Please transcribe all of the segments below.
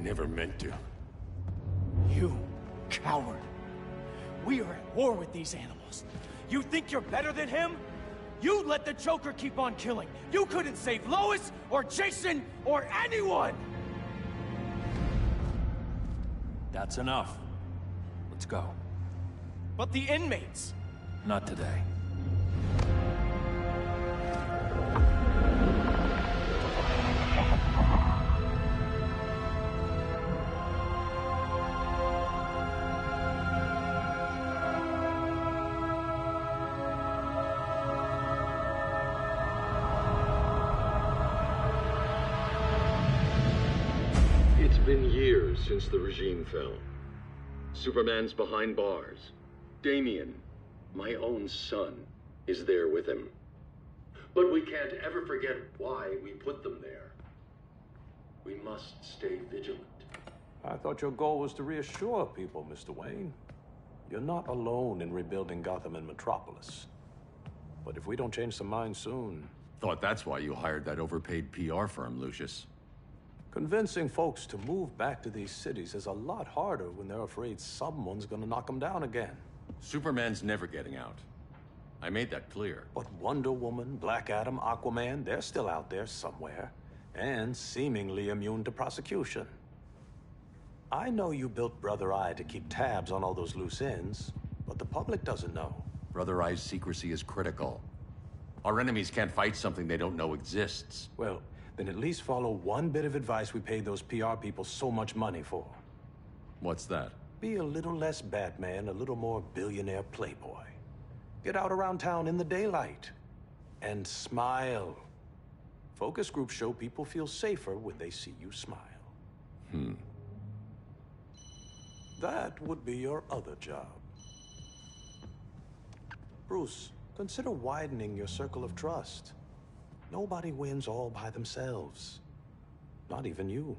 never meant to. You coward. We are at war with these animals. You think you're better than him? You let the Joker keep on killing. You couldn't save Lois, or Jason, or anyone! That's enough. Let's go. But the inmates! Not today. It's been years since the regime fell. Superman's behind bars. Damian, my own son, is there with him. But we can't ever forget why we put them there. We must stay vigilant. I thought your goal was to reassure people, Mr. Wayne. You're not alone in rebuilding Gotham and Metropolis. But if we don't change some minds soon... Thought that's why you hired that overpaid PR firm, Lucius. Convincing folks to move back to these cities is a lot harder when they're afraid someone's gonna knock them down again. Superman's never getting out. I made that clear. But Wonder Woman, Black Adam, Aquaman, they're still out there somewhere. And seemingly immune to prosecution. I know you built Brother Eye to keep tabs on all those loose ends, but the public doesn't know. Brother Eye's secrecy is critical. Our enemies can't fight something they don't know exists. Well, then at least follow one bit of advice we paid those PR people so much money for. What's that? Be a little less Batman, a little more billionaire playboy. Get out around town in the daylight. And smile. Focus groups show people feel safer when they see you smile. That would be your other job. Bruce, consider widening your circle of trust. Nobody wins all by themselves. Not even you.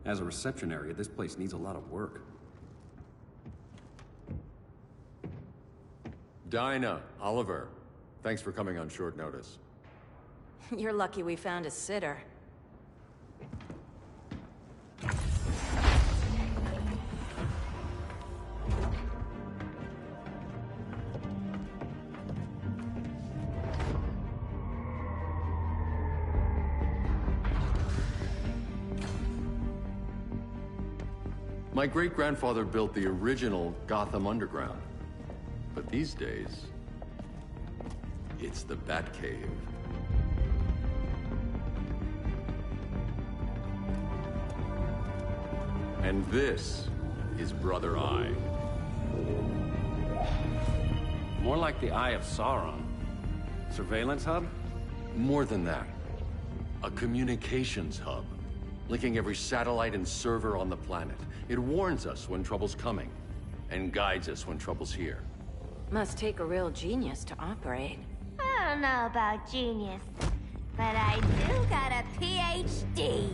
As a reception area, this place needs a lot of work. Dinah, Oliver, thanks for coming on short notice. You're lucky we found a sitter. My great-grandfather built the original Gotham Underground. But these days, it's the Batcave. And this is Brother Eye. More like the Eye of Sauron. Surveillance hub? More than that. A communications hub, linking every satellite and server on the planet. It warns us when trouble's coming, and guides us when trouble's here. Must take a real genius to operate. I don't know about genius, but I do got a PhD.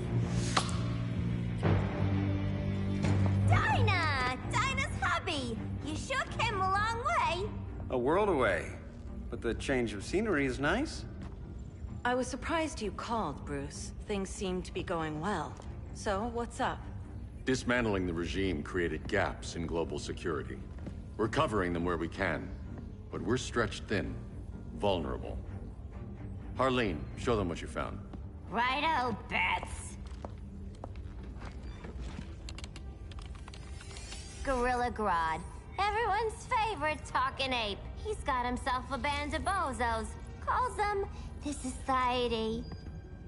Dinah's hubby! You sure came a long way. A world away. But the change of scenery is nice. I was surprised you called, Bruce. Things seem to be going well. So, what's up? Dismantling the regime created gaps in global security. We're covering them where we can, but we're stretched thin, vulnerable. Harleen, show them what you found. Righto, Bats. Gorilla Grodd. Everyone's favorite talking ape. He's got himself a band of bozos. Calls them the Society.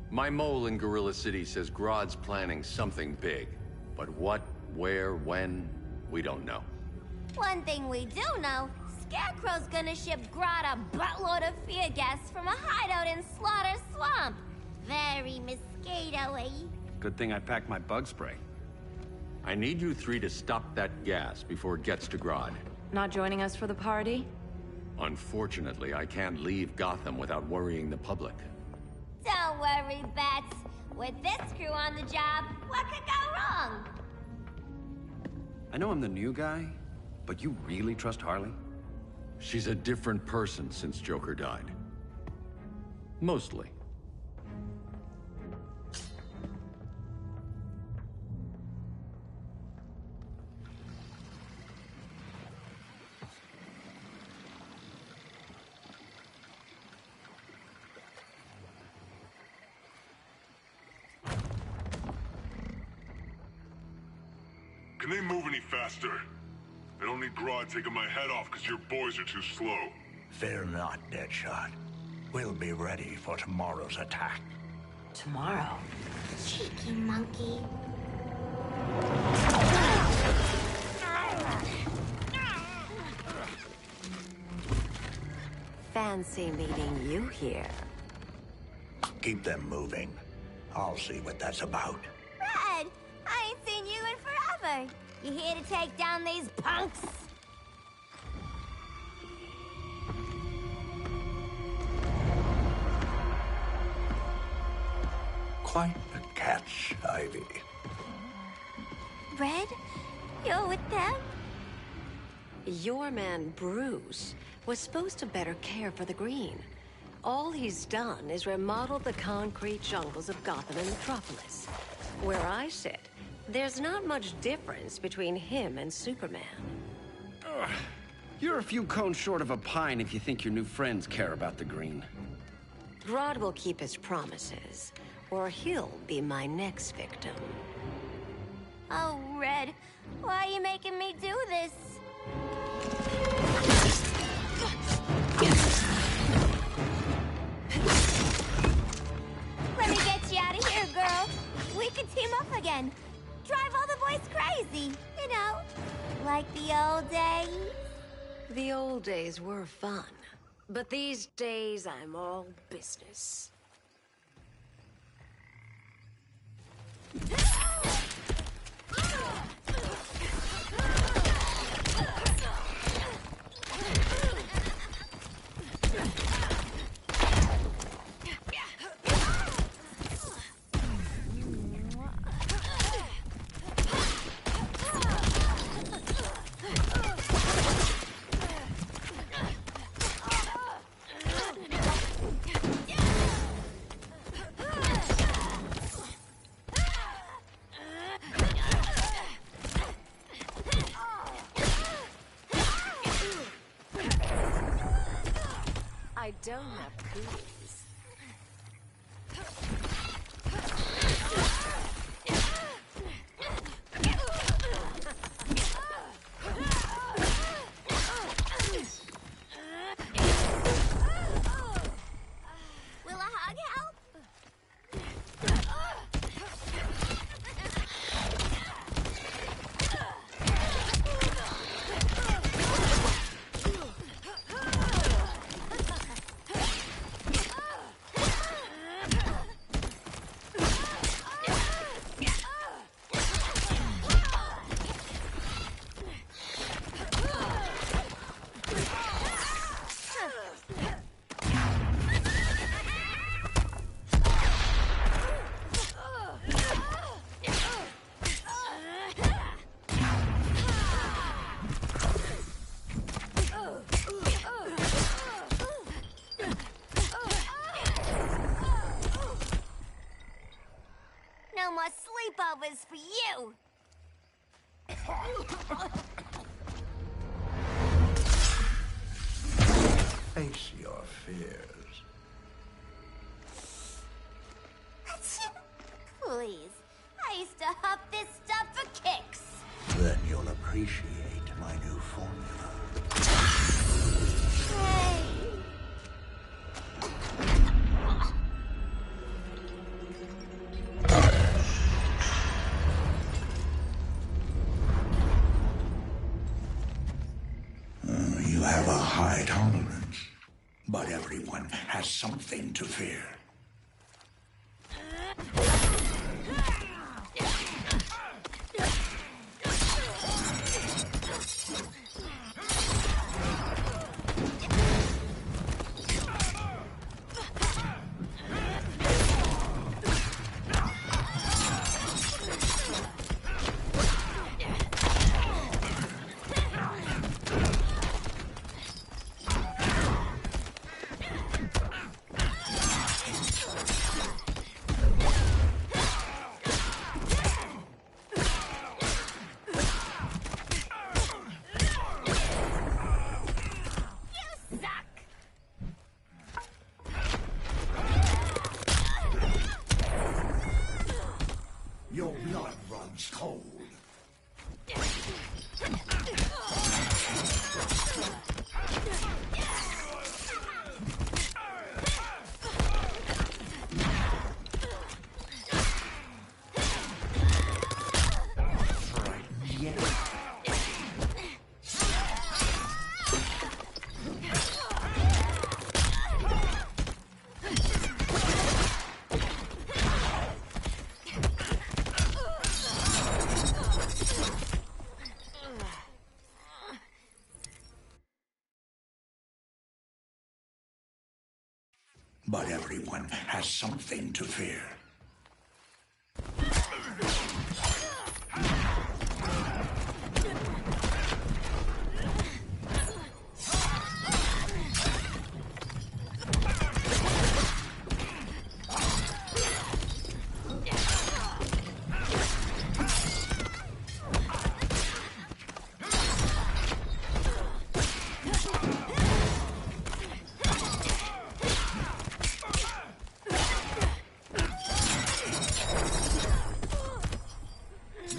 My mole in Gorilla City says Grodd's planning something big. But what, where, when, we don't know. One thing we do know, Scarecrow's gonna ship Grodd a buttload of fear gas from a hideout in Slaughter Swamp. Very mosquito-y. Good thing I packed my bug spray. I need you three to stop that gas before it gets to Grodd. Not joining us for the party? Unfortunately, I can't leave Gotham without worrying the public. Don't worry, Bats. With this crew on the job, what could go wrong? I know I'm the new guy, but you really trust Harley? She's a different person since Joker died. Mostly. Can they move any faster? I don't need Grodd taking my head off because your boys are too slow. Fear not, Deadshot. We'll be ready for tomorrow's attack. Tomorrow? Cheeky monkey. Fancy meeting you here. Keep them moving. I'll see what that's about. Red, I ain't seen you in forever. You here to take down these punks? Quite a catch, Ivy. Red, you're with them? Your man, Bruce, was supposed to better care for the Green. All he's done is remodel the concrete jungles of Gotham and Metropolis. Where I sit, there's not much difference between him and Superman. Ugh. You're a few cones short of a pine if you think your new friends care about the Green. Grodd will keep his promises, or he'll be my next victim. Oh, Red, why are you making me do this? Let me get you out of here, girl. We can team up again. Drive all the boys crazy, you know, like the old days. The old days were fun, but these days I'm all business. I don't have cooties. Will a hug help? No more sleepovers for you! Face your fears. Please, I used to huff this stuff for kicks. Then you'll appreciate my new formula. Hey. You have a high tolerance, but everyone has something to fear. ice cold. But everyone has something to fear.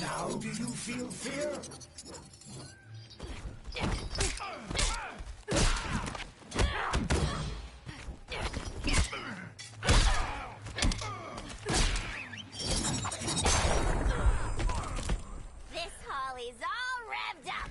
Now do you feel fear? This Holly's all revved up.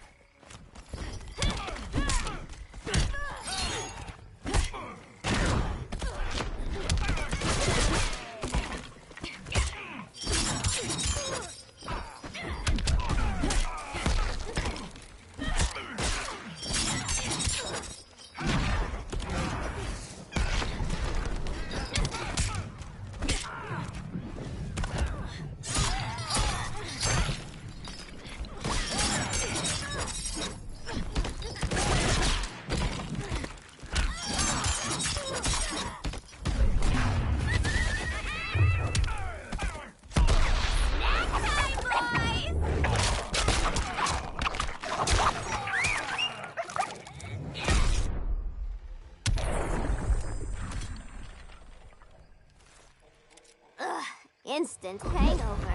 Instant hangover.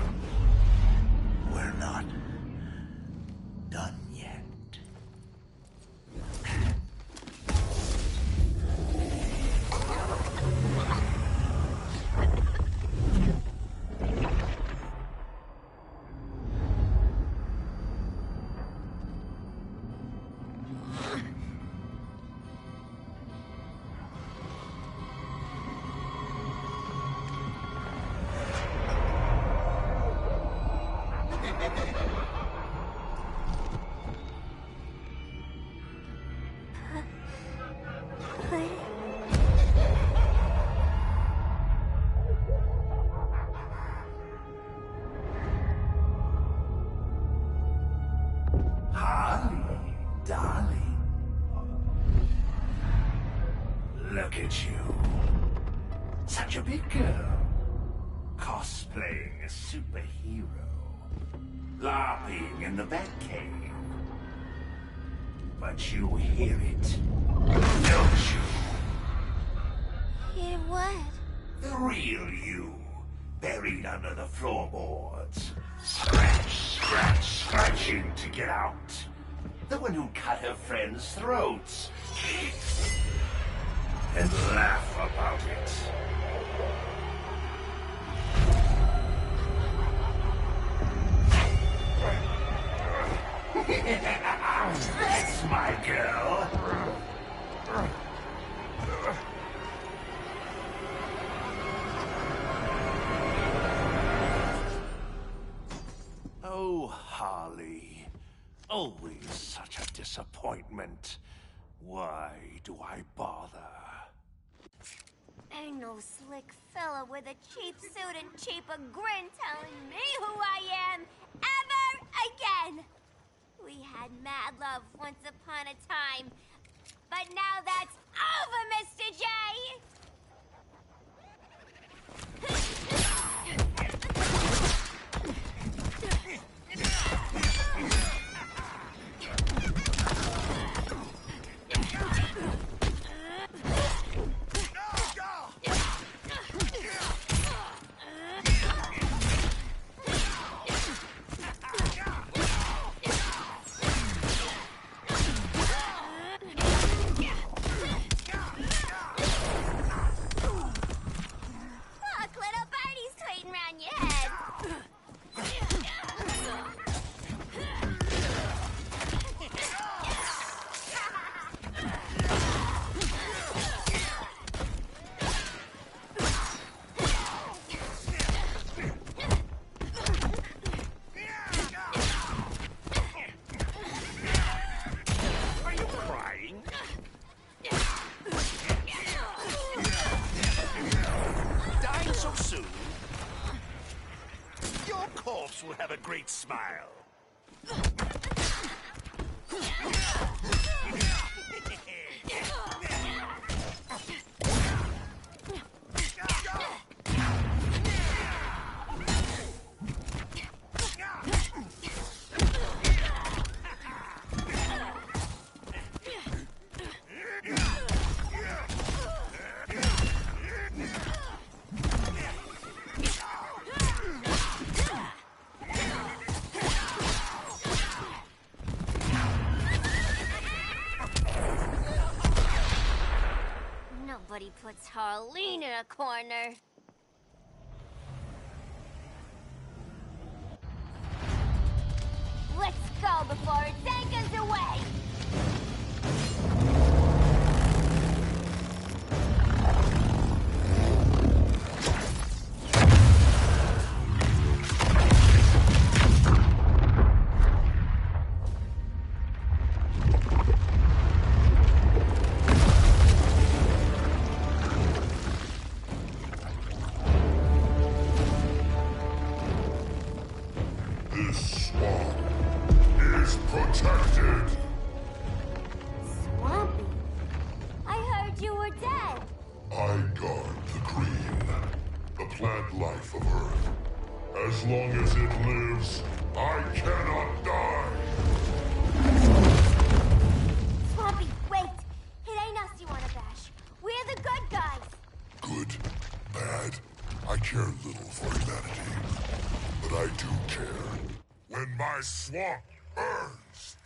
We're not done yet. Holly, darling. Look at you. Such a big girl. Cosplaying a superhero. LARPing in the Batcave. But you hear it, don't you? Hear what? The real you, buried under the floorboards. Scratch, scratch, scratching to get out. The one who cut her friends' throats. And laugh about it. That's my girl. Oh, Harley. Always such a disappointment. Why do I bother? Ain't no slick fella with a cheap suit and cheaper grin telling me who I am ever again. We had mad love once upon a time, but now that's over, Mr. J! corpse will have a great smile. Nobody puts Harleen in a corner. Let's go before it takes us away! This swamp is protected. Swampy? I heard you were dead. I guard the green, the plant life of Earth. As long as it lives, I cannot die. Swampy, wait! It ain't us you wanna bash. We're the good guys. Good, bad, I care little for humanity. But I do care when my swamp burns.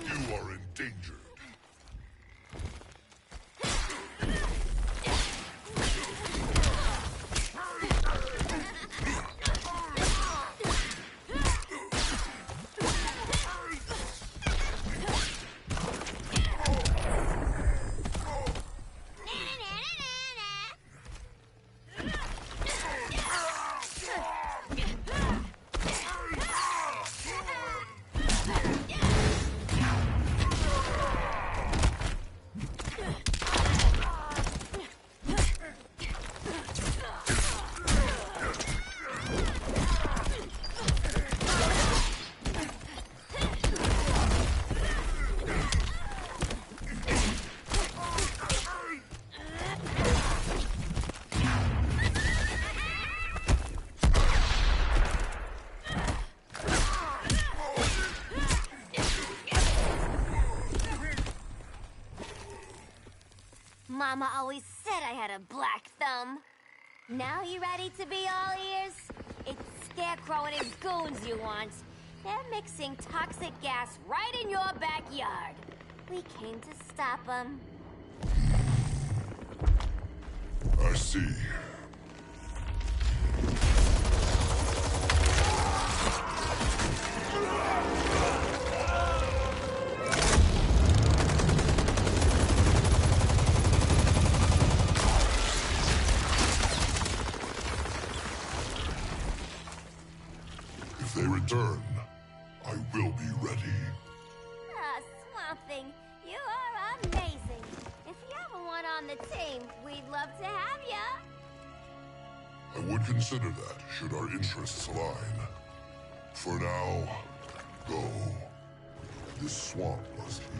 You are endangered. Mama always said I had a black thumb. Now you ready to be all ears? It's Scarecrow and his goons you want. They're mixing toxic gas right in your backyard. We came to stop them. I see. If they return, I will be ready. Ah, Swamp Thing, you are amazing. If you ever want on the team, we'd love to have ya. I would consider that, should our interests align. For now, go. This swamp must heal.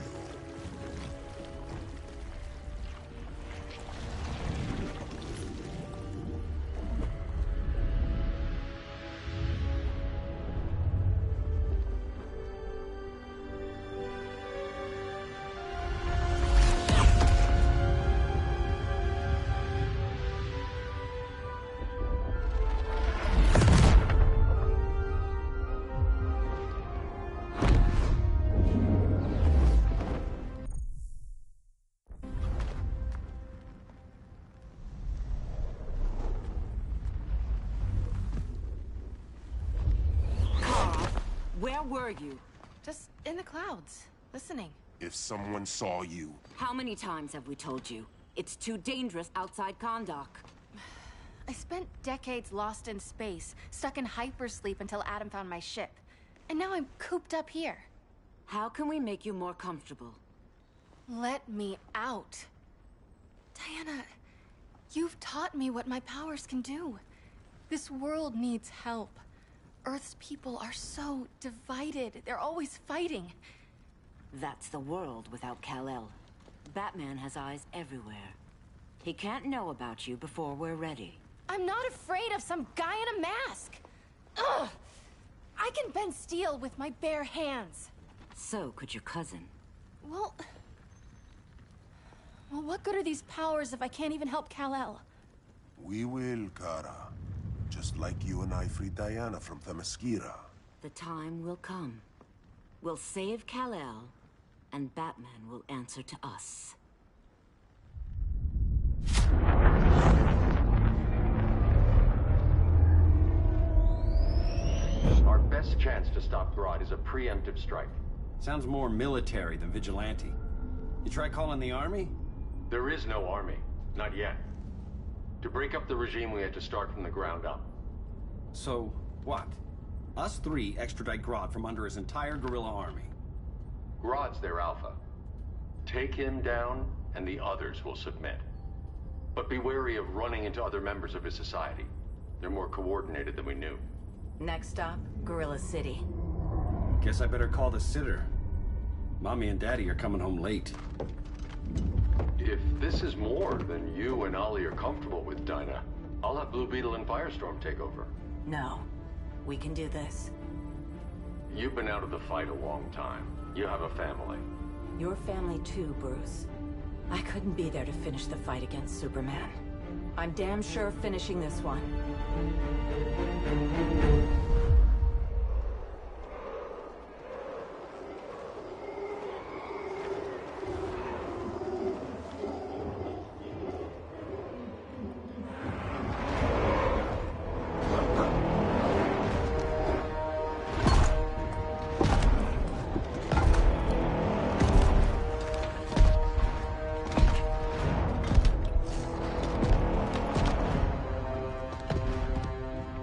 Where were you? Just in the clouds, listening. If someone saw you... How many times have we told you? It's too dangerous outside Kahndaq. I spent decades lost in space, stuck in hypersleep until Adam found my ship. And now I'm cooped up here. How can we make you more comfortable? Let me out. Diana, you've taught me what my powers can do. This world needs help. Earth's people are so divided. They're always fighting. That's the world without Kal-El. Batman has eyes everywhere. He can't know about you before we're ready. I'm not afraid of some guy in a mask. Ugh! I can bend steel with my bare hands. So could your cousin. Well, what good are these powers if I can't even help Kal-El? We will, Kara. Just like you and I freed Diana from Themyscira. The time will come. We'll save Kal-El, and Batman will answer to us. Our best chance to stop Grodd is a preemptive strike. Sounds more military than vigilante. You try calling the army? There is no army. Not yet. To break up the regime, we had to start from the ground up. So, what? Us three extradite Grodd from under his entire guerrilla army. Grodd's their alpha. Take him down, and the others will submit. But be wary of running into other members of his society. They're more coordinated than we knew. Next stop, Gorilla City. Guess I better call the sitter. Mommy and Daddy are coming home late. If this is more than you and Ollie are comfortable with, Dinah, I'll have Blue Beetle and Firestorm take over. No. We can do this. You've been out of the fight a long time. You have a family. Your family too, Bruce. I couldn't be there to finish the fight against Superman. I'm damn sure finishing this one.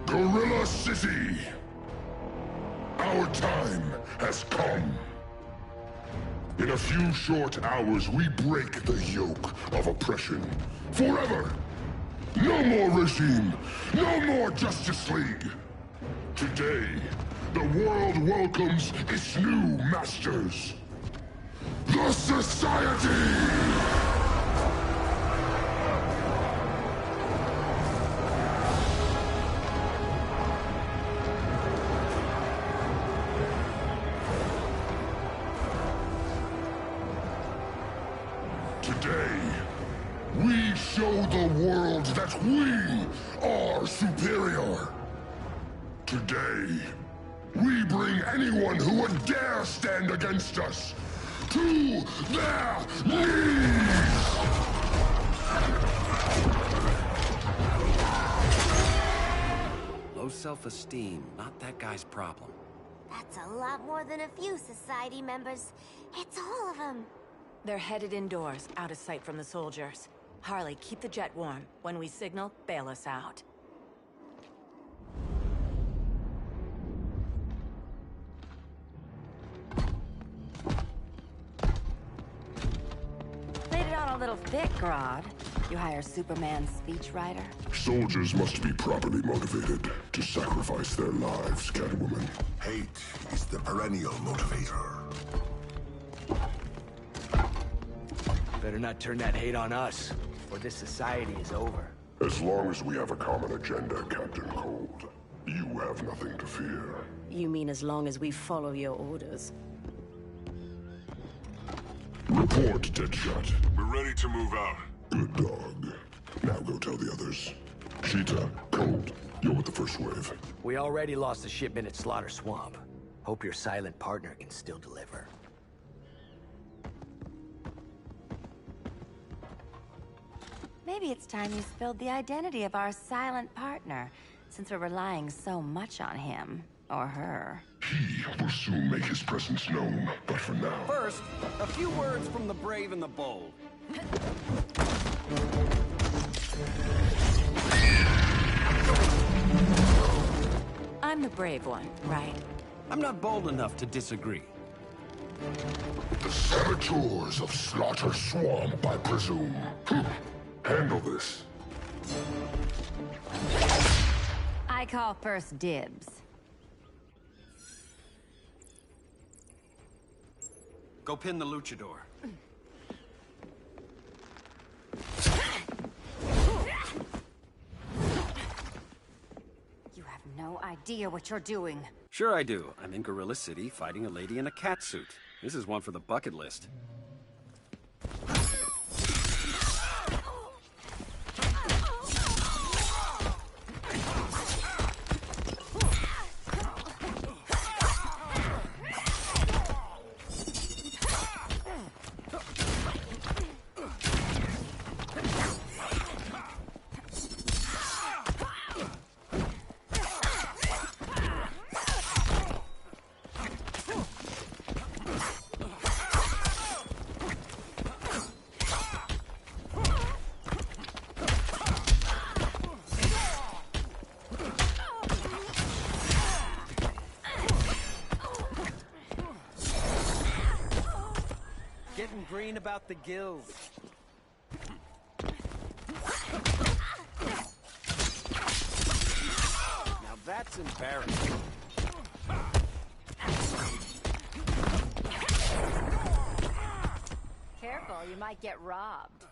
Gorilla City! Our time has come. In a few short hours, we break the yoke of oppression. Forever! No more regime! No more Justice League! Today, the world welcomes its new masters. The Society! Today, we show the world that we are superior. Today, we bring anyone who would dare stand against us to their knees! Low self-esteem, not that guy's problem. That's a lot more than a few Society members. It's all of them. They're headed indoors, out of sight from the soldiers. Harley, keep the jet warm. When we signal, bail us out. Played it on a little thick, Grodd. You hire Superman's speechwriter? Soldiers must be properly motivated to sacrifice their lives, Catwoman. Hate is the perennial motivator. Better not turn that hate on us, or this society is over. As long as we have a common agenda, Captain Cold, you have nothing to fear. You mean as long as we follow your orders? Report, Deadshot. We're ready to move out. Good dog. Now go tell the others. Cheetah, Cold, you're with the first wave. We already lost a shipment at Slaughter Swamp. Hope your silent partner can still deliver. Maybe it's time you spilled the identity of our silent partner, since we're relying so much on him. Or her. He will soon make his presence known, but for now... First, a few words from the brave and the bold. I'm the brave one, right? I'm not bold enough to disagree. The saboteurs of Slaughter Swamp, I presume. Handle this. I call first dibs. Go pin the luchador. You have no idea what you're doing. Sure I do. I'm in Gorilla City fighting a lady in a cat suit. This is one for the bucket list. Getting green about the gills. Now that's embarrassing. Careful, you might get robbed.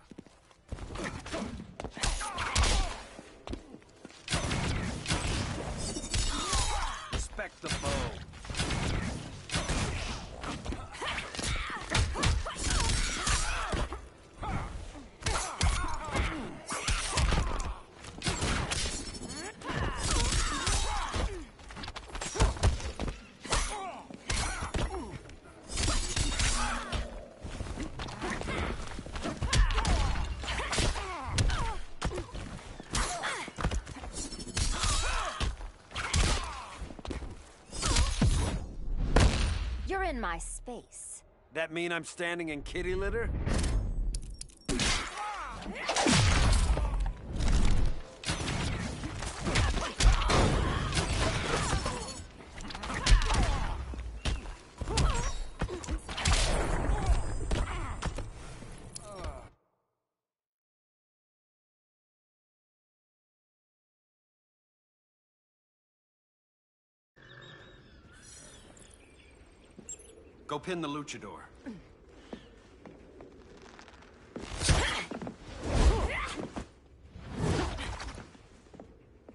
Respect the bow. You're in my space. That mean I'm standing in kitty litter? Go pin the luchador.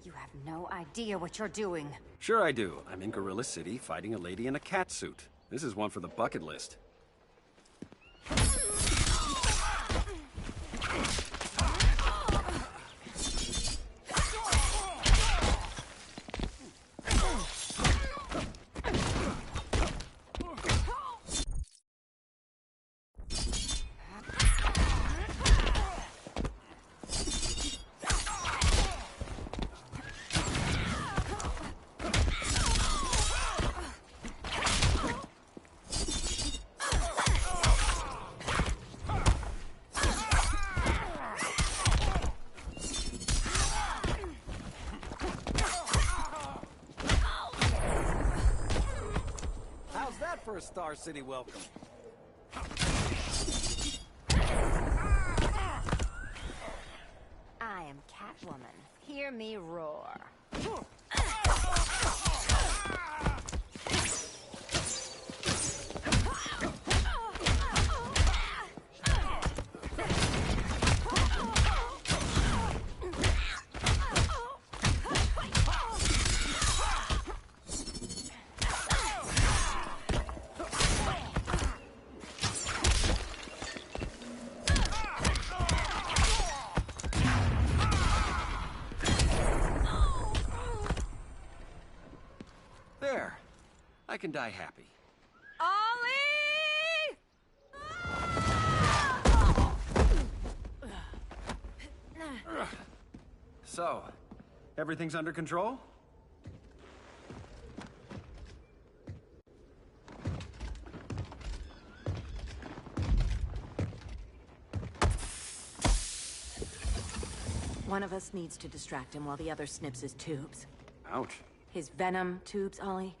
You have no idea what you're doing. Sure I do. I'm in Gorilla City fighting a lady in a cat suit. This is one for the bucket list. How's that for a Star City welcome? I am Catwoman. Hear me roar. There. I can die happy. Ollie! So, everything's under control? One of us needs to distract him while the other snips his tubes. Ouch. His venom tubes, Ollie.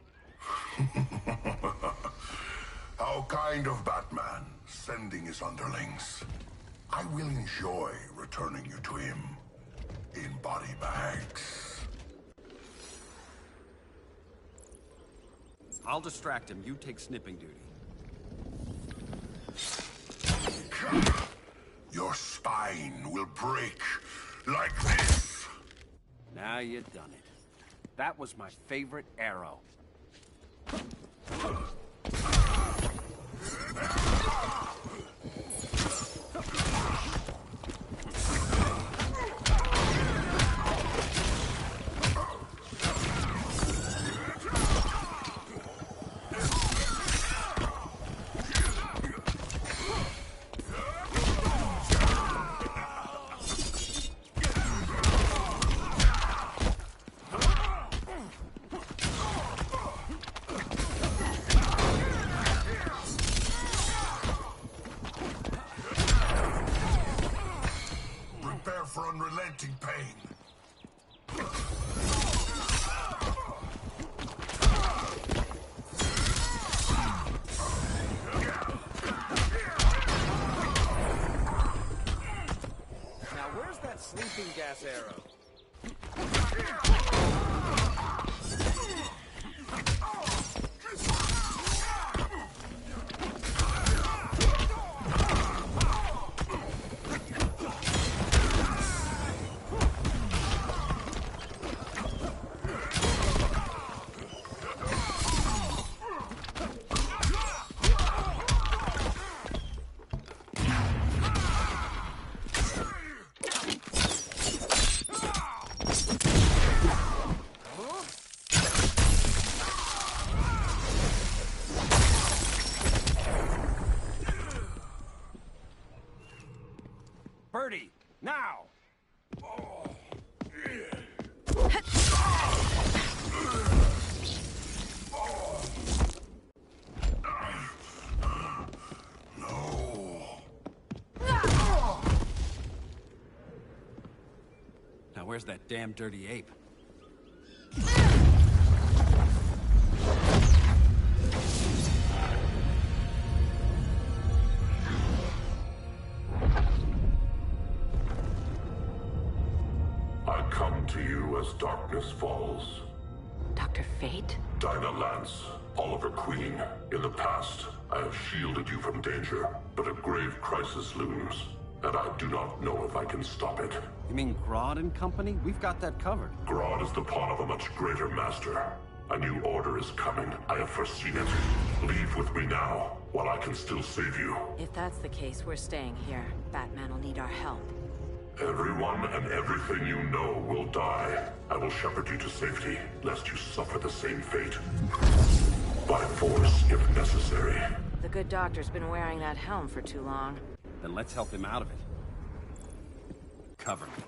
How kind of Batman, sending his underlings. I will enjoy returning you to him in body bags. I'll distract him. You take snipping duty. Your spine will break like this. Now you've done it. That was my favorite arrow. For unrelenting pain. Now where's that sleeping gas arrow? Birdie, now! Now where's that damn dirty ape? I come to you as darkness falls. Dr. Fate? Dinah Lance, Oliver Queen. In the past, I have shielded you from danger, but a grave crisis looms, and I do not know if I can stop it. You mean Grodd and company? We've got that covered. Grodd is the pawn of a much greater master. A new order is coming. I have foreseen it. Leave with me now, while I can still save you. If that's the case, we're staying here. Batman will need our help. Everyone and everything you know will die. I will shepherd you to safety, lest you suffer the same fate. By force, if necessary. The good doctor's been wearing that helm for too long. Then let's help him out of it. Cover me.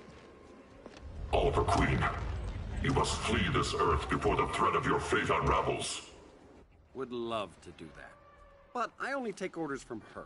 Oliver Queen, you must flee this Earth before the threat of your fate unravels. Would love to do that. But I only take orders from her.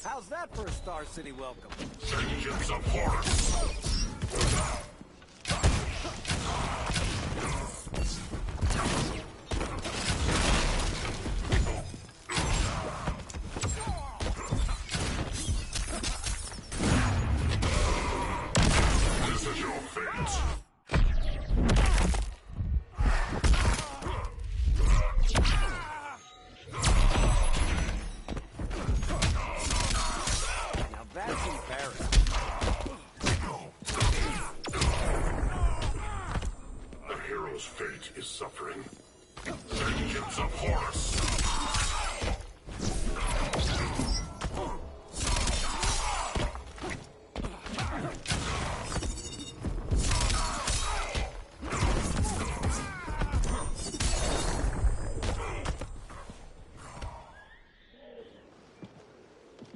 How's that for a Star City welcome? Vengeance of Horus! This is your fate. Now that's embarrassing.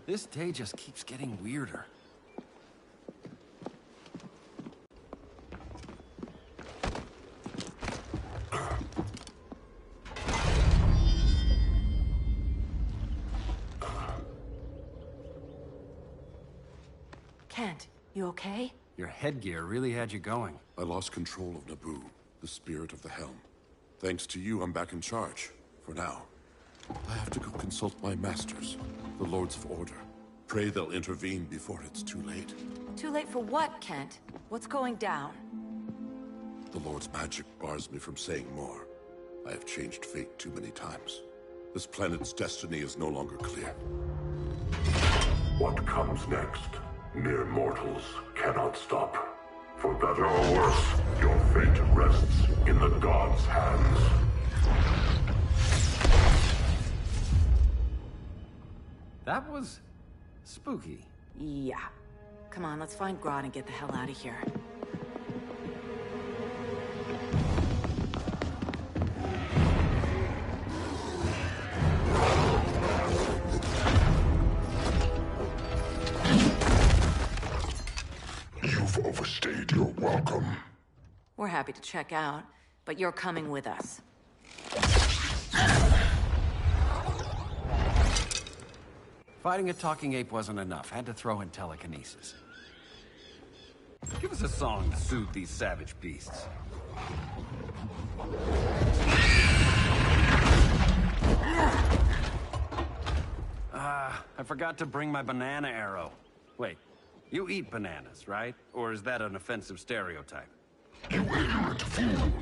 This day just keeps getting weirder. Kent, you okay? Your headgear really had you going. I lost control of Naboo, the spirit of the helm. Thanks to you, I'm back in charge. For now. I have to go consult my masters, the Lords of Order. Pray they'll intervene before it's too late. Too late for what, Kent? What's going down? The Lord's magic bars me from saying more. I have changed fate too many times. This planet's destiny is no longer clear. What comes next? Mere mortals cannot stop. For better or worse, your fate rests in the gods' hands. That was spooky. Yeah. Come on, let's find Grodd and get the hell out of here. You've overstayed your welcome. We're happy to check out, but you're coming with us. Fighting a talking ape wasn't enough. Had to throw in telekinesis. Give us a song to soothe these savage beasts. I forgot to bring my banana arrow. Wait, you eat bananas, right? Or is that an offensive stereotype? You ignorant fool!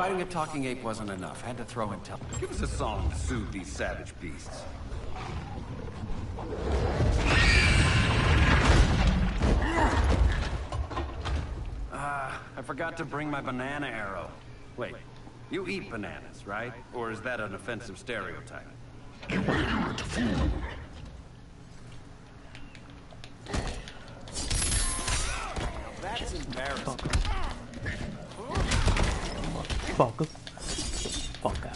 Fighting a talking ape wasn't enough. Had to throw in tell. Give us a song to soothe these savage beasts. I forgot to bring my banana arrow. Wait, you eat bananas, right? Or is that an offensive stereotype? That's embarrassing. Fucker. Fuck out.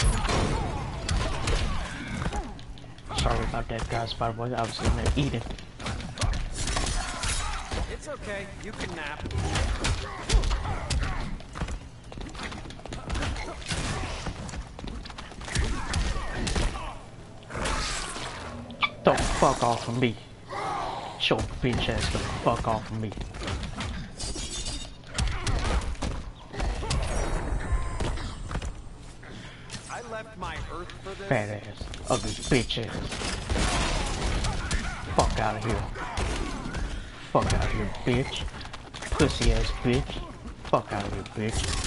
Sorry about that, guys, by the way. I was sitting there eating. It's okay. You can nap. The fuck off of me. Show bitch ass the fuck off of me. I left my earth for this. Fat ass. Ugly bitch ass. Fuck out of here. Fuck out of here, bitch. Pussy ass bitch. Fuck out of here, bitch.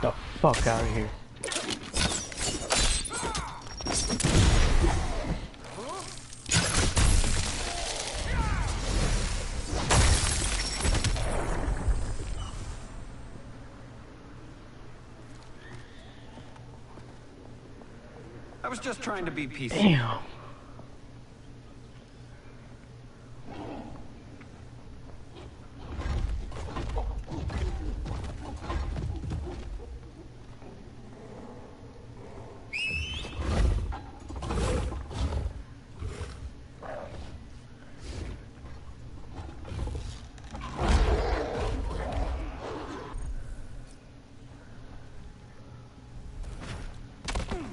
The fuck out of here. I was just trying to be peaceful. Damn.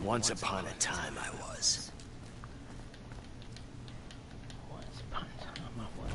Once upon a time I was. Once upon a time I was.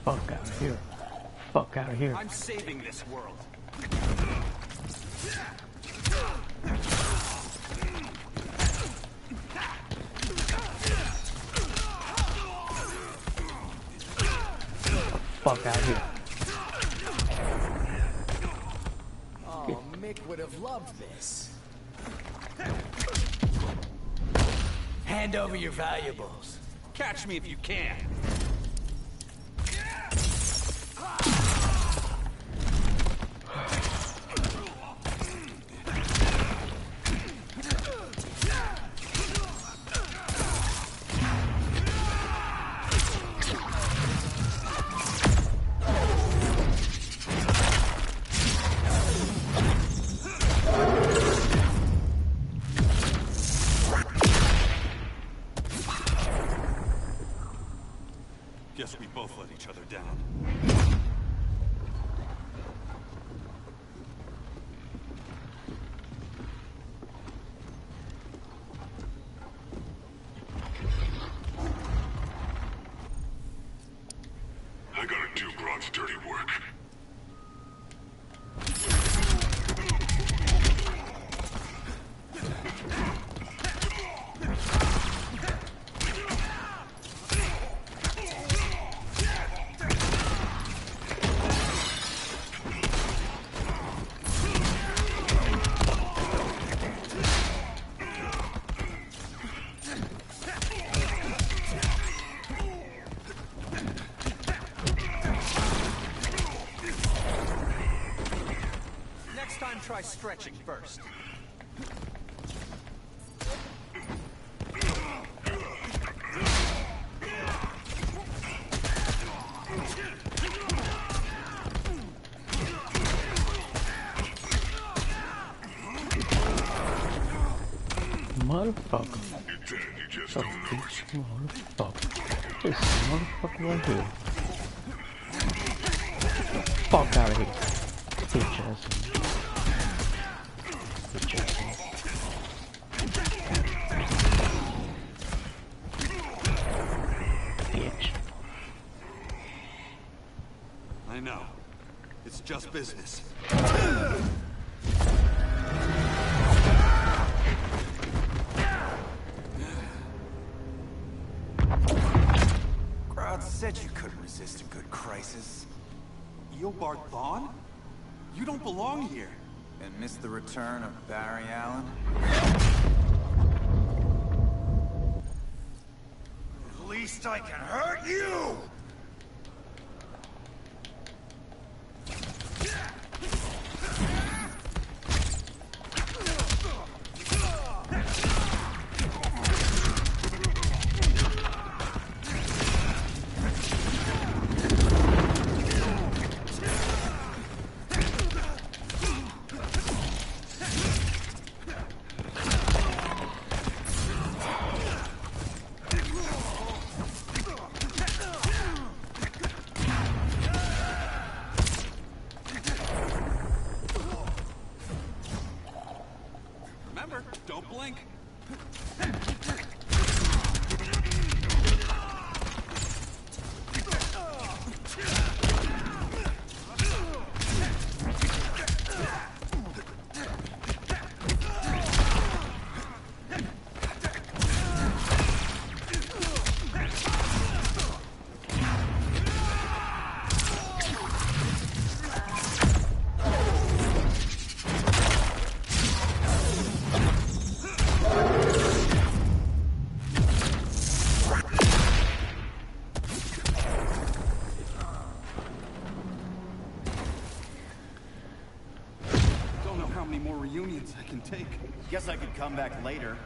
Fuck out of here. Fuck out of here. I'm saving this world. Fuck out of here. Oh, Mick would have loved this. Hand over your valuables. Catch me if you can. Guess we both let each other down. I gotta do Grodd's dirty work. stretching first. Motherfucker. So bitch, motherfucker. This motherfucker right here. Fuck out of here. Bitch ass. Bitch ass. Bitch. I know. It's just business. Crowd said you couldn't resist a good crisis. Eobard Thawne? You don't belong here. And miss the return of Barry Allen? At least I can hurt you! Remember, don't blink. Reunions I can take. Guess I could come back later.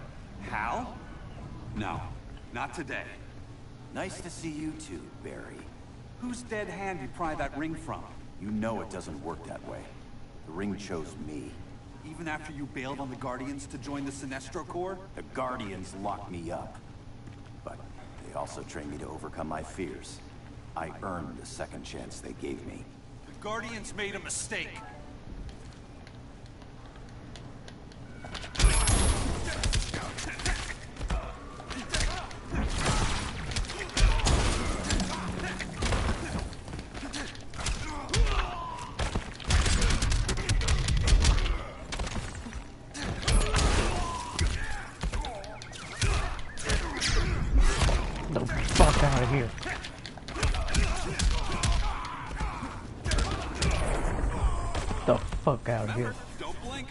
Hal? No, not today. Nice to see you too, Barry. Whose dead hand you pry that ring from? You know it doesn't work that way. The ring chose me. Even after you bailed on the Guardians to join the Sinestro Corps? The Guardians locked me up. But they also trained me to overcome my fears. I earned the second chance they gave me. The Guardians made a mistake. The fuck out of here. The fuck out of here. Don't blink.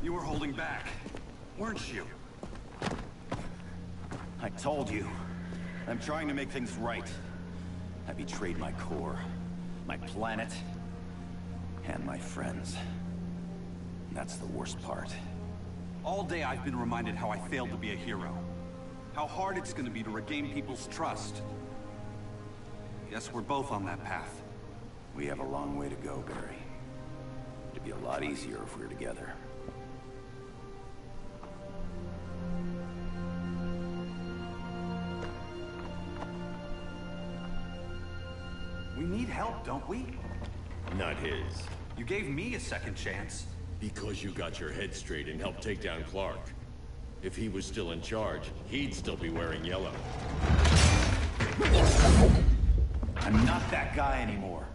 You were holding back, weren't you? I told you. I'm trying to make things right. I betrayed my core, my planet, and my friends. That's the worst part. All day I've been reminded how I failed to be a hero. How hard it's gonna be to regain people's trust. Guess we're both on that path. We have a long way to go, Barry. It'd be a lot easier if we were together. We need help, don't we? Not his. You gave me a second chance. Because you got your head straight and helped take down Clark. If he was still in charge, he'd still be wearing yellow. I'm not that guy anymore.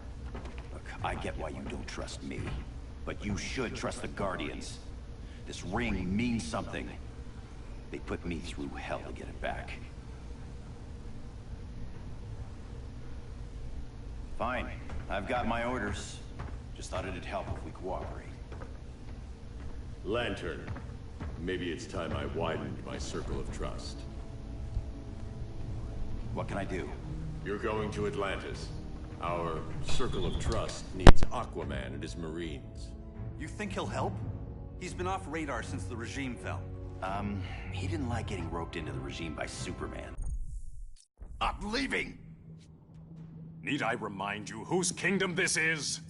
Look, I get why you don't trust me, but you should trust the Guardians. This ring means something. They put me through hell to get it back. Fine. I've got my orders. Just thought it'd help if we cooperate. Lantern. Maybe it's time I widened my circle of trust. What can I do? You're going to Atlantis. Our circle of trust needs Aquaman and his Marines. You think he'll help? He's been off radar since the regime fell. He didn't like getting roped into the regime by Superman. I'm leaving! Need I remind you whose kingdom this is?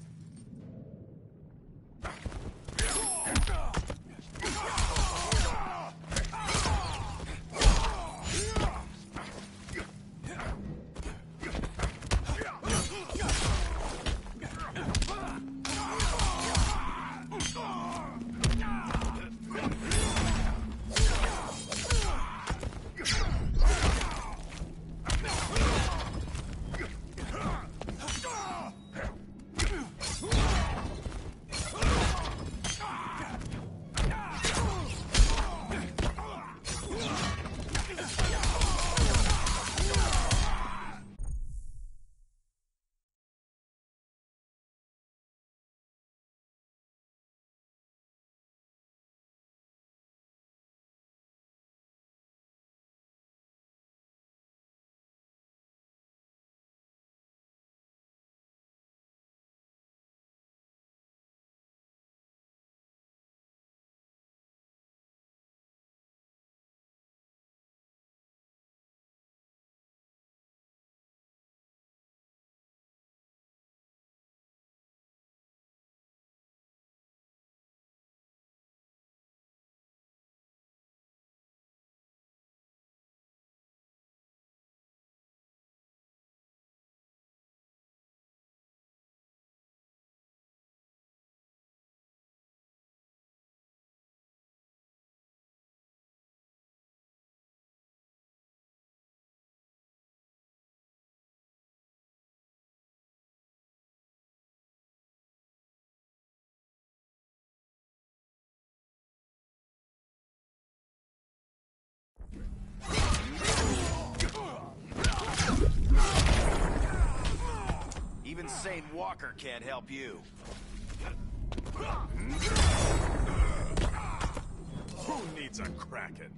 Even Sane Walker can't help you. Who needs a Kraken?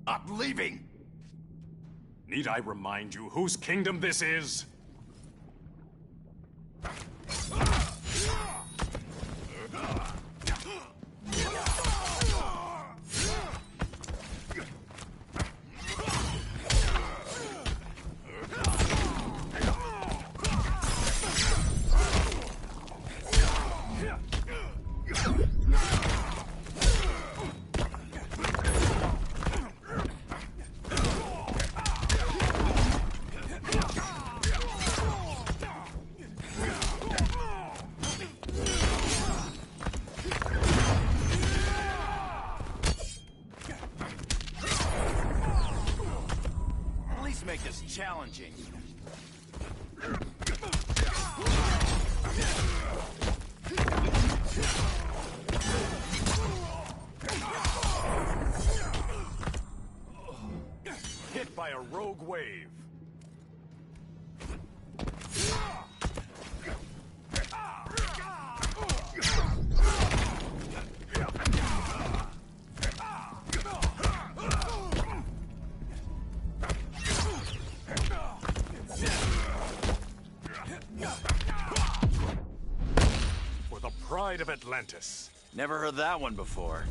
I'm leaving! Need I remind you whose kingdom this is? Make this challenging. Hit by a rogue wave. pride of Atlantis. Never heard that one before.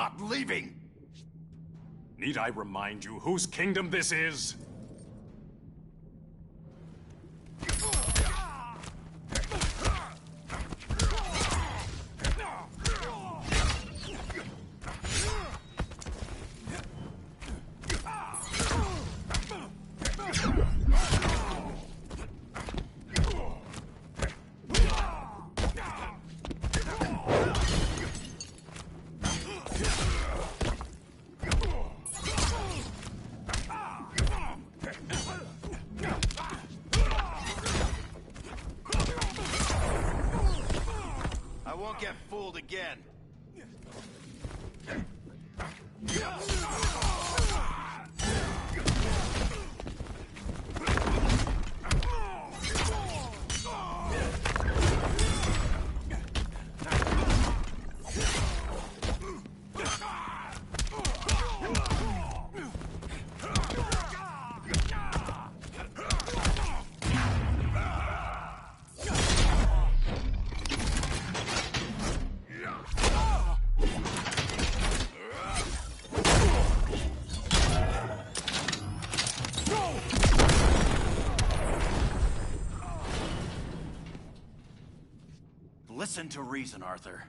I'm leaving! Need I remind you whose kingdom this is? Get fooled again. Listen to reason, Arthur.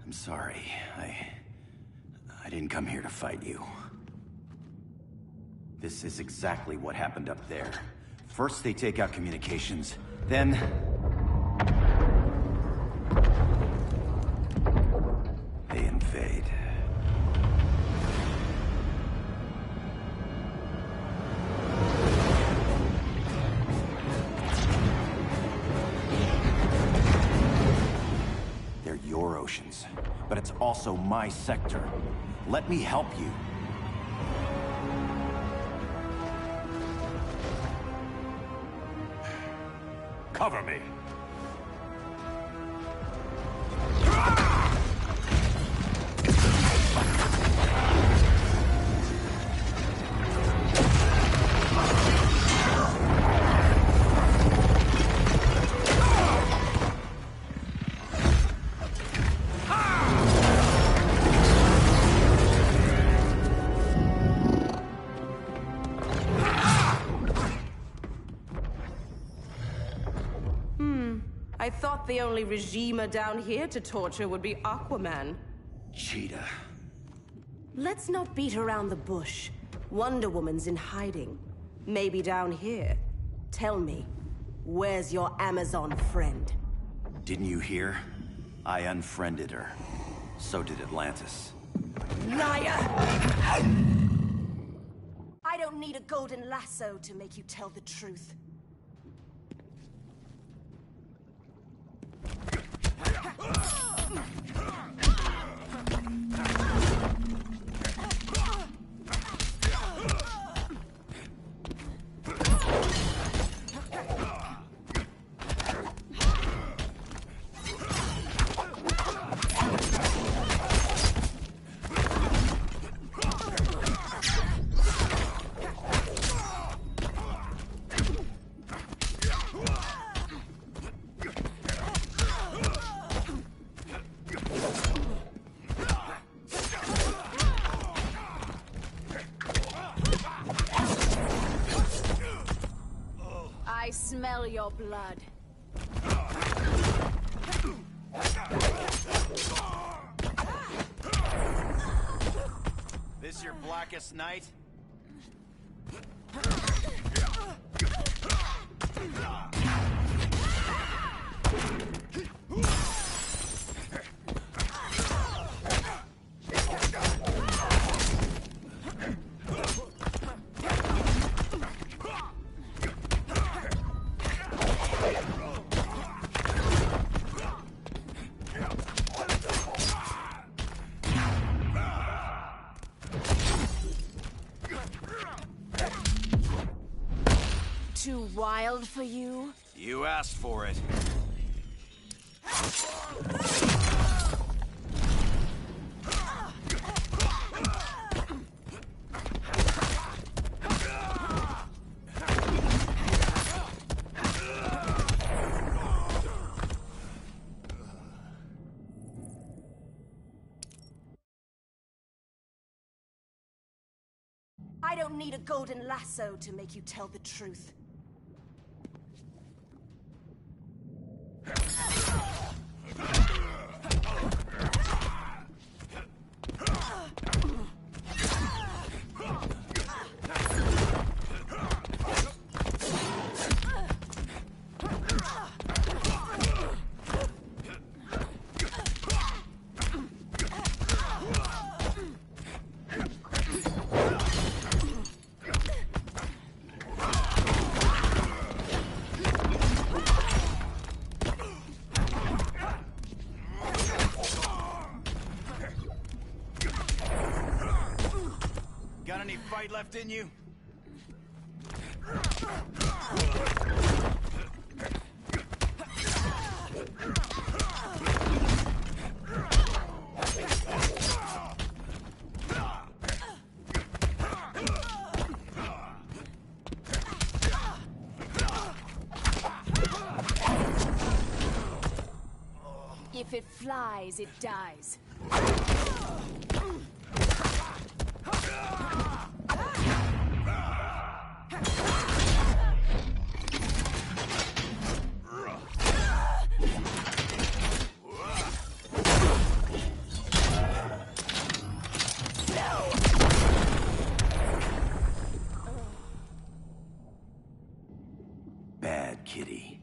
I'm sorry. I didn't come here to fight you. This is exactly what happened up there. First they take out communications, then... they invade. Oceans, but it's also my sector. Let me help you. Cover me. I thought the only regimer down here to torture would be Aquaman. Cheetah. Let's not beat around the bush. Wonder Woman's in hiding. Maybe down here. Tell me, where's your Amazon friend? Didn't you hear? I unfriended her. So did Atlantis. Liar! I don't need a golden lasso to make you tell the truth. smell your blood. This your blackest night? Too wild for you? You asked for it. I don't need a golden lasso to make you tell the truth. Got any fight left in you? If it flies, it dies. Bad kitty.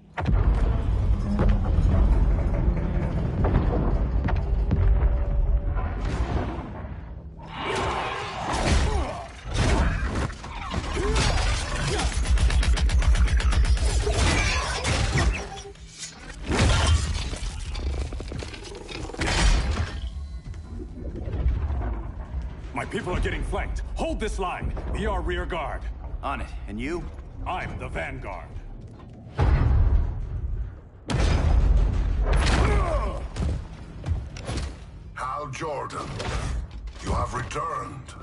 My people are getting flanked. Hold this line. Be our rear guard. On it. And you? I'm the vanguard. Hal Jordan, you have returned.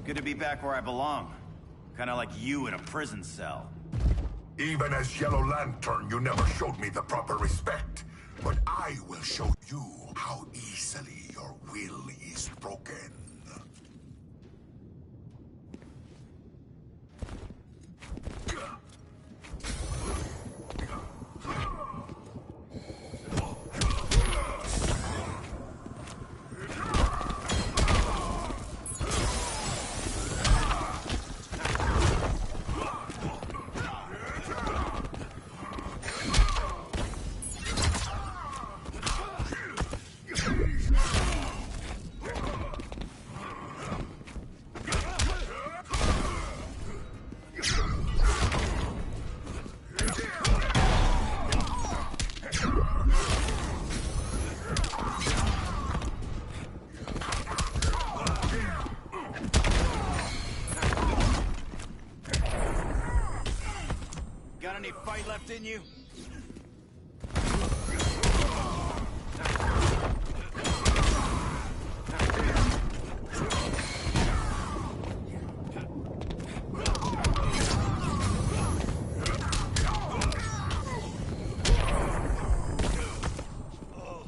Good to be back where I belong. Kinda like you in a prison cell. Even as Yellow Lantern, you never showed me the proper respect. But I will show you how easily your will is broken. Got any fight left in you?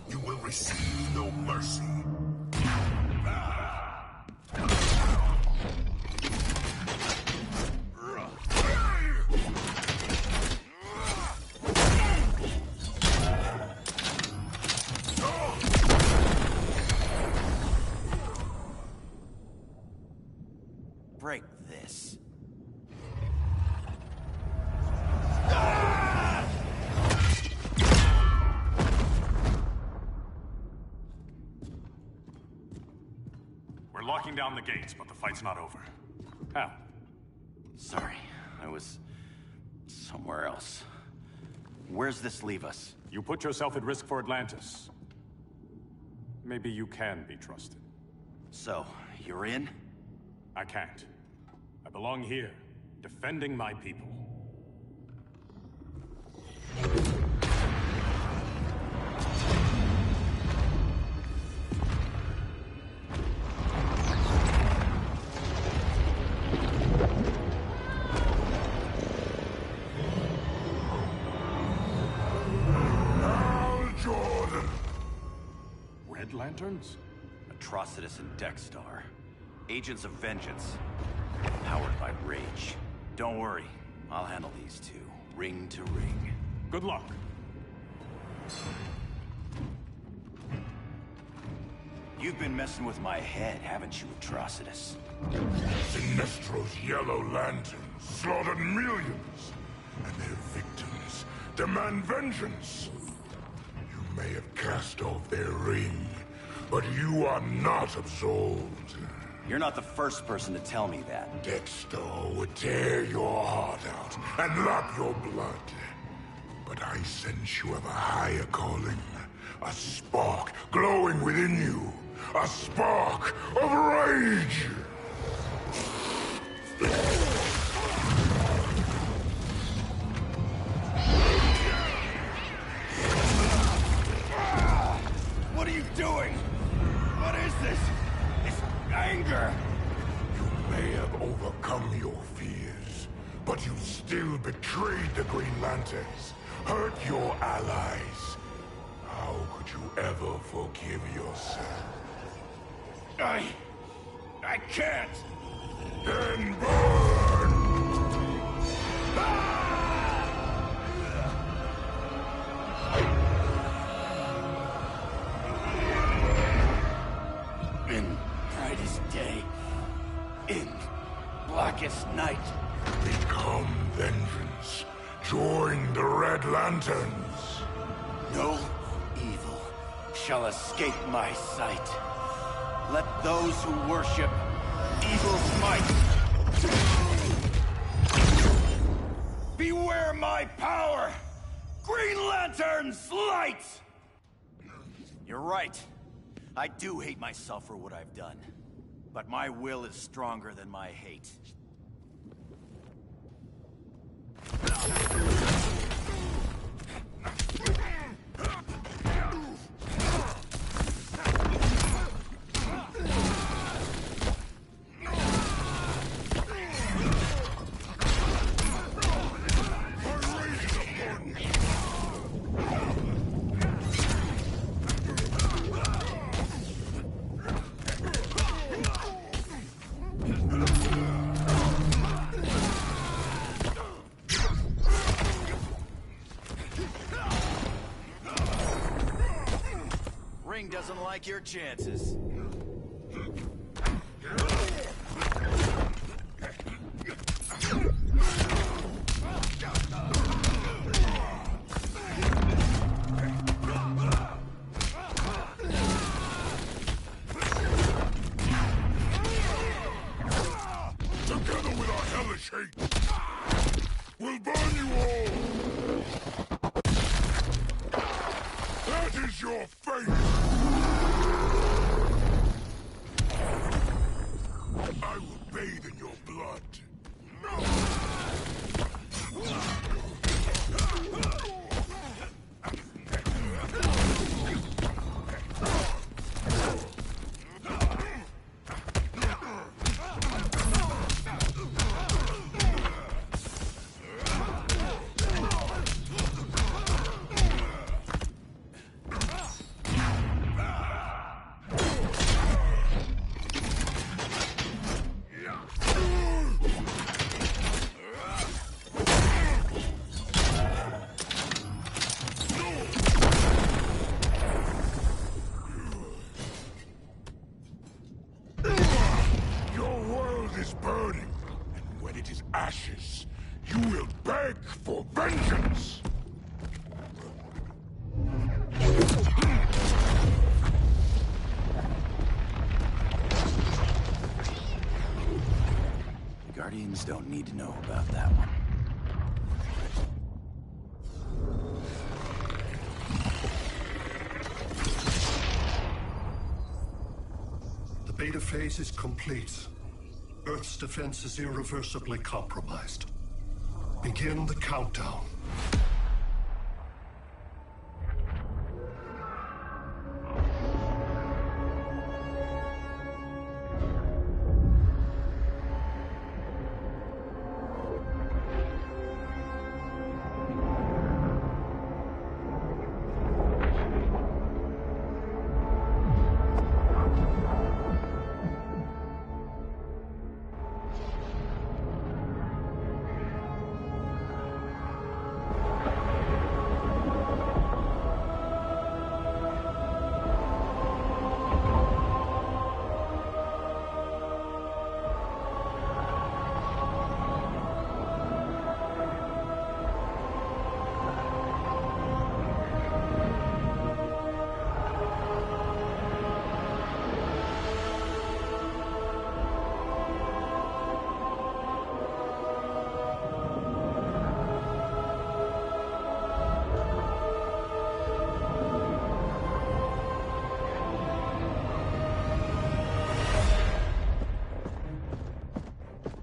You will receive no mercy. break this. We're locking down the gates, but the fight's not over. How? Sorry, I was somewhere else. Where's this leave us? You put yourself at risk for Atlantis. Maybe you can be trusted. So, you're in? I can't. I belong here, defending my people. Red Lanterns? Atrocitus and Dexstar. Agents of Vengeance. Powered by rage. Don't worry, I'll handle these two, ring to ring. Good luck. You've been messing with my head, haven't you, Atrocitus? Sinestro's yellow lanterns slaughtered millions, and their victims demand vengeance. You may have cast off their ring, but you are not absolved. You're not the first person to tell me that. Dexter would tear your heart out and lap your blood. But I sense you have a higher calling. A spark glowing within you. A spark of rage! What are you doing? What is this? This anger! You may have overcome your fears, but you still betrayed the Green Lanterns, hurt your allies. How could you ever forgive yourself? I can't! Then burn! In brightest day, in blackest night. Become vengeance. Join the Red Lanterns. No evil shall escape my sight. Let those who worship evil's might beware my power! Green Lantern's light! You're right. I do hate myself for what I've done. But my will is stronger than my hate. Ring doesn't like your chances. Together with our hellish hate, we'll burn you all! That is your fate! burning, and when it is ashes, you will beg for vengeance! The Guardians don't need to know about that one. The beta phase is complete. Earth's defense is irreversibly compromised. Begin the countdown.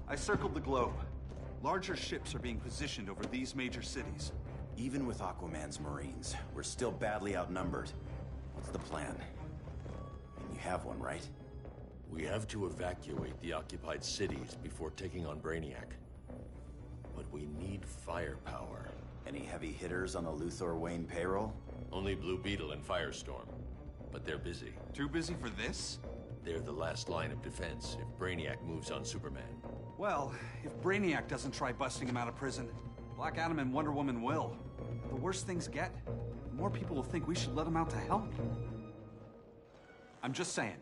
I circled the globe. Larger ships are being positioned over these major cities. Even with Aquaman's Marines, we're still badly outnumbered. What's the plan? And you have one, right? We have to evacuate the occupied cities before taking on Brainiac. But we need firepower. Any heavy hitters on the Luthor Wayne payroll? Only Blue Beetle and Firestorm. But they're busy. Too busy for this? They're the last line of defense if Brainiac moves on Superman. Well, if Brainiac doesn't try busting him out of prison, Black Adam and Wonder Woman will. The worse things get, the more people will think we should let him out to help. I'm just saying.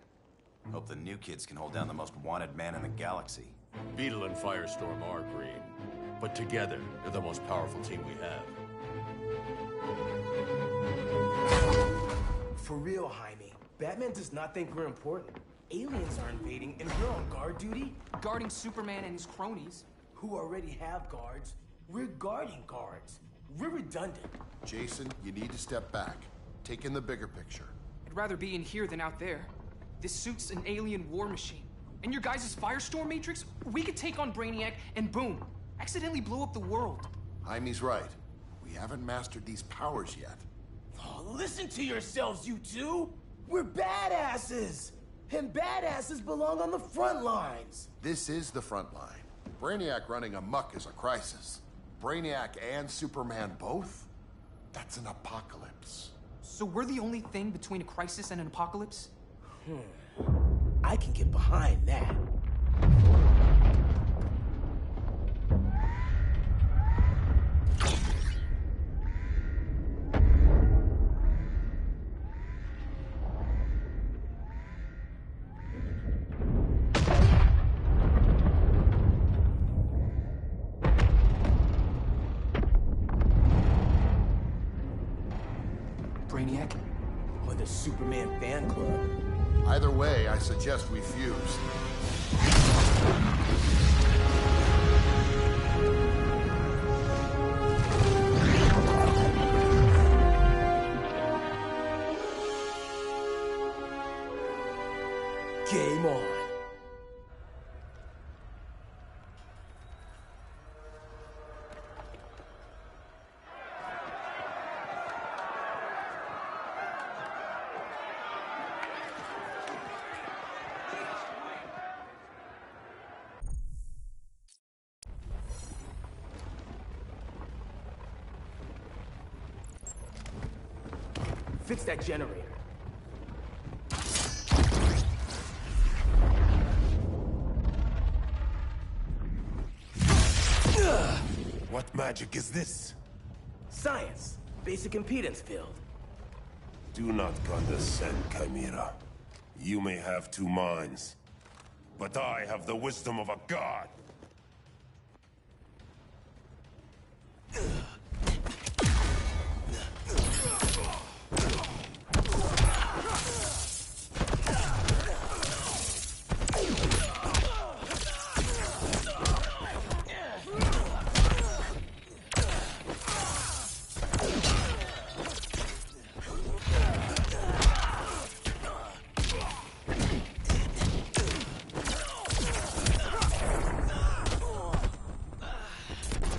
Hope the new kids can hold down the most wanted man in the galaxy. Beetle and Firestorm are green, but together, they're the most powerful team we have. For real, Jaime. Batman does not think we're important. Aliens are invading, and we're on guard duty? Guarding Superman and his cronies. Who already have guards. We're guarding guards. We're redundant. Jason, you need to step back. Take in the bigger picture. I'd rather be in here than out there. This suit's an alien war machine. And your guys' Firestorm Matrix, we could take on Brainiac and boom, accidentally blow up the world. Jaime's right. We haven't mastered these powers yet. Oh, listen to yourselves, you two! We're badasses! And badasses belong on the front lines! This is the front line. Brainiac running amok is a crisis. Brainiac and Superman both? That's an apocalypse. So we're the only thing between a crisis and an apocalypse? I can get behind that. Brainiac? Or the Superman fan club? Either way, I suggest we fuse. Game on. Fix that generator. What magic is this? Science. Basic impedance field. Do not condescend, Chimera. You may have two minds. But I have the wisdom of a god.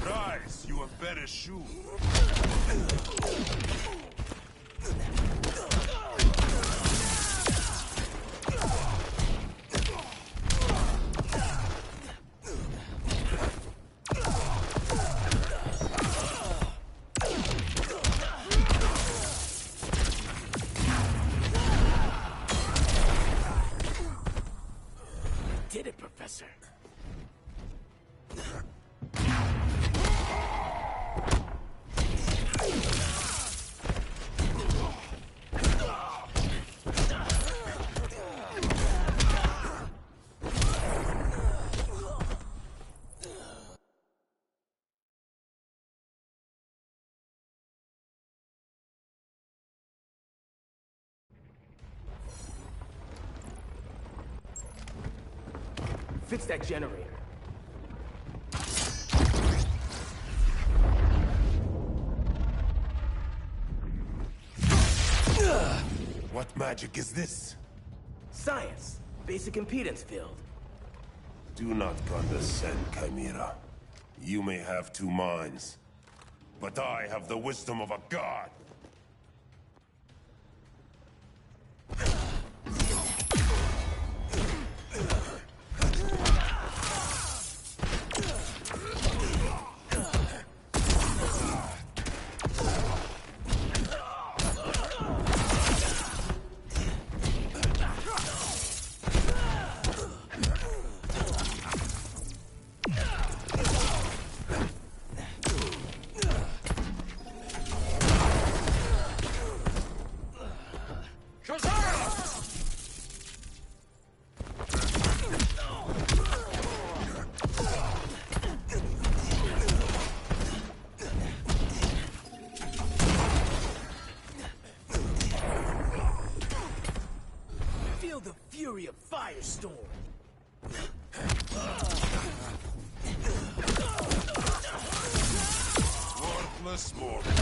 Rise, you have better shoot. Did it, Professor. Fix that generator. What magic is this? Science. Basic impedance field. Do not condescend, Chimera. You may have two minds, but I have the wisdom of a god. Feel the fury of Firestorm. Worthless mortal.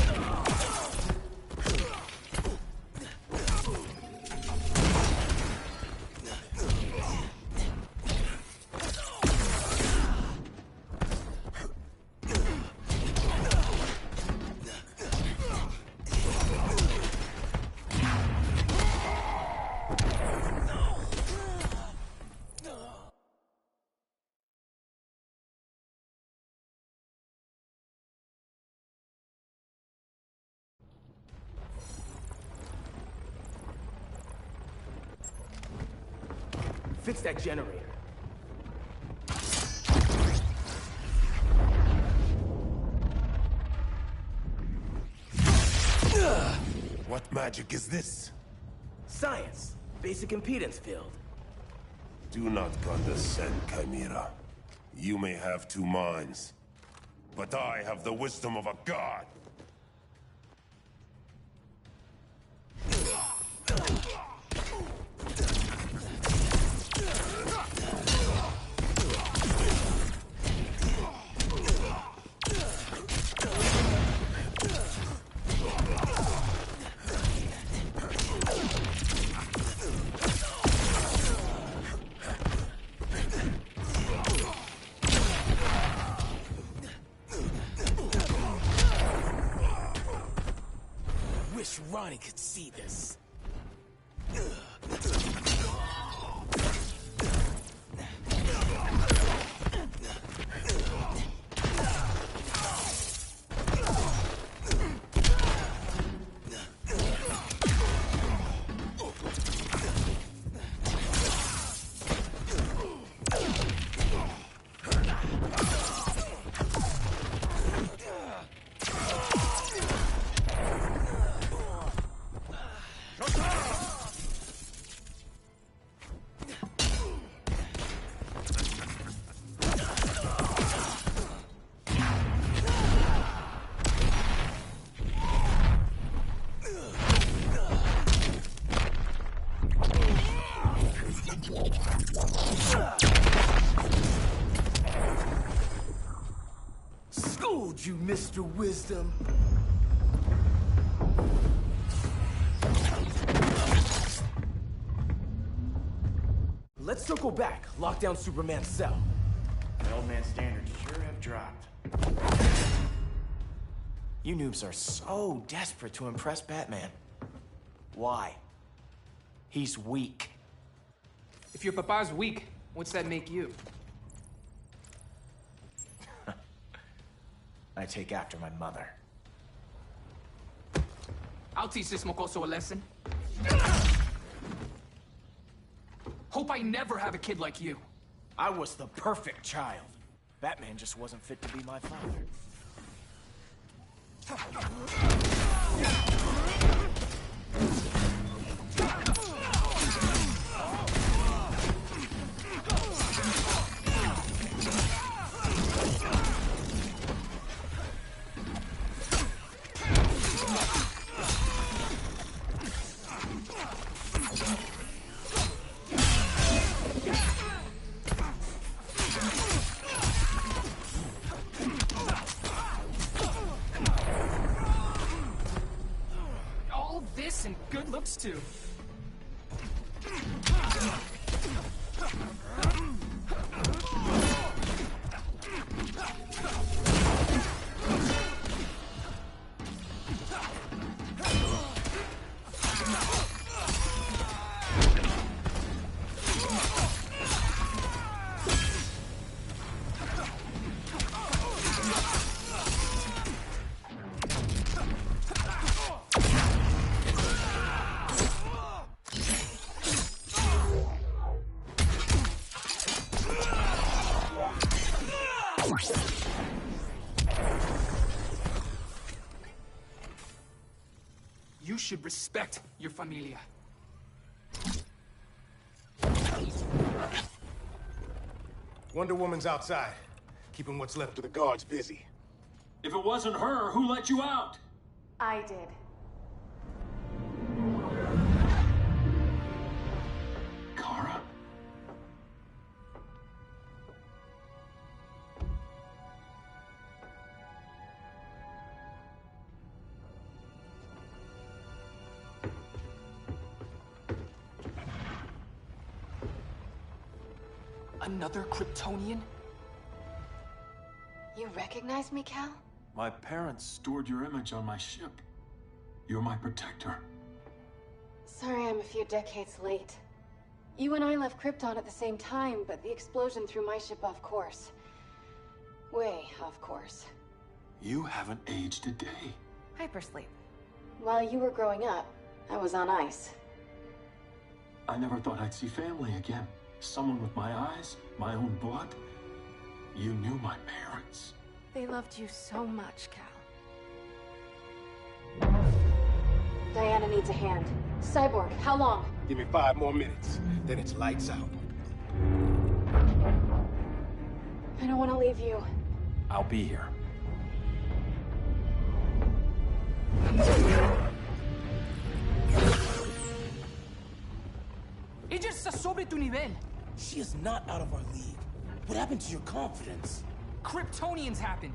Fix that generator. What magic is this? Science. Basic impedance field. Do not condescend, Chimera. You may have two minds, but I have the wisdom of a god. Wish Ronnie could see this. Schooled you, Mr. Wisdom. Let's circle back. Lock down Superman's cell. The old man's standards sure have dropped. You noobs are so desperate to impress Batman. Why? He's weak. If your papa's weak, what's that make you? I take after my mother. I'll teach this mocoso a lesson. Hope I never have a kid like you. I was the perfect child. Batman just wasn't fit to be my father. All this and good looks too. You should respect your familia. Wonder Woman's outside, keeping what's left of the guards busy. If it wasn't her, who let you out? I did. Kara? Another Kryptonian? You recognize me, Cal? My parents stored your image on my ship. You're my protector. Sorry I'm a few decades late. You and I left Krypton at the same time, but the explosion threw my ship off course. Way off course. You haven't aged a day. Hypersleep. While you were growing up, I was on ice. I never thought I'd see family again. Someone with my eyes, my own blood. You knew my parents. They loved you so much, Cal. Diana needs a hand. Cyborg, how long? Give me 5 more minutes, then it's lights out. I don't want to leave you. I'll be here. Ella está sobre tu nivel. She is not out of our league. What happened to your confidence? Kryptonians happen.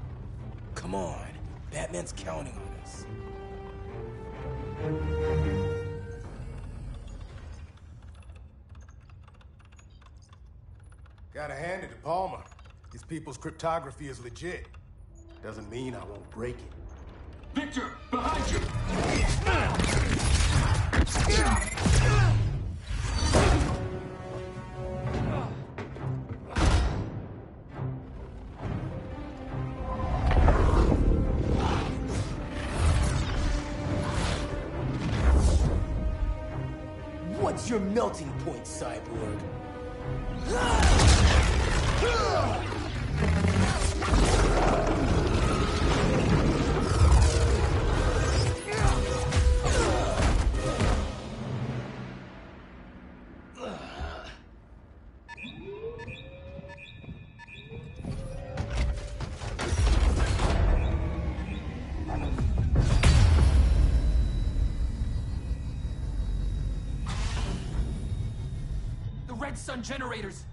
Come on. Batman's counting on us. Gotta hand it to Palmer. These people's cryptography is legit. Doesn't mean I won't break it. Victor, behind you! What's your melting point, Cyborg? The Red Sun generators!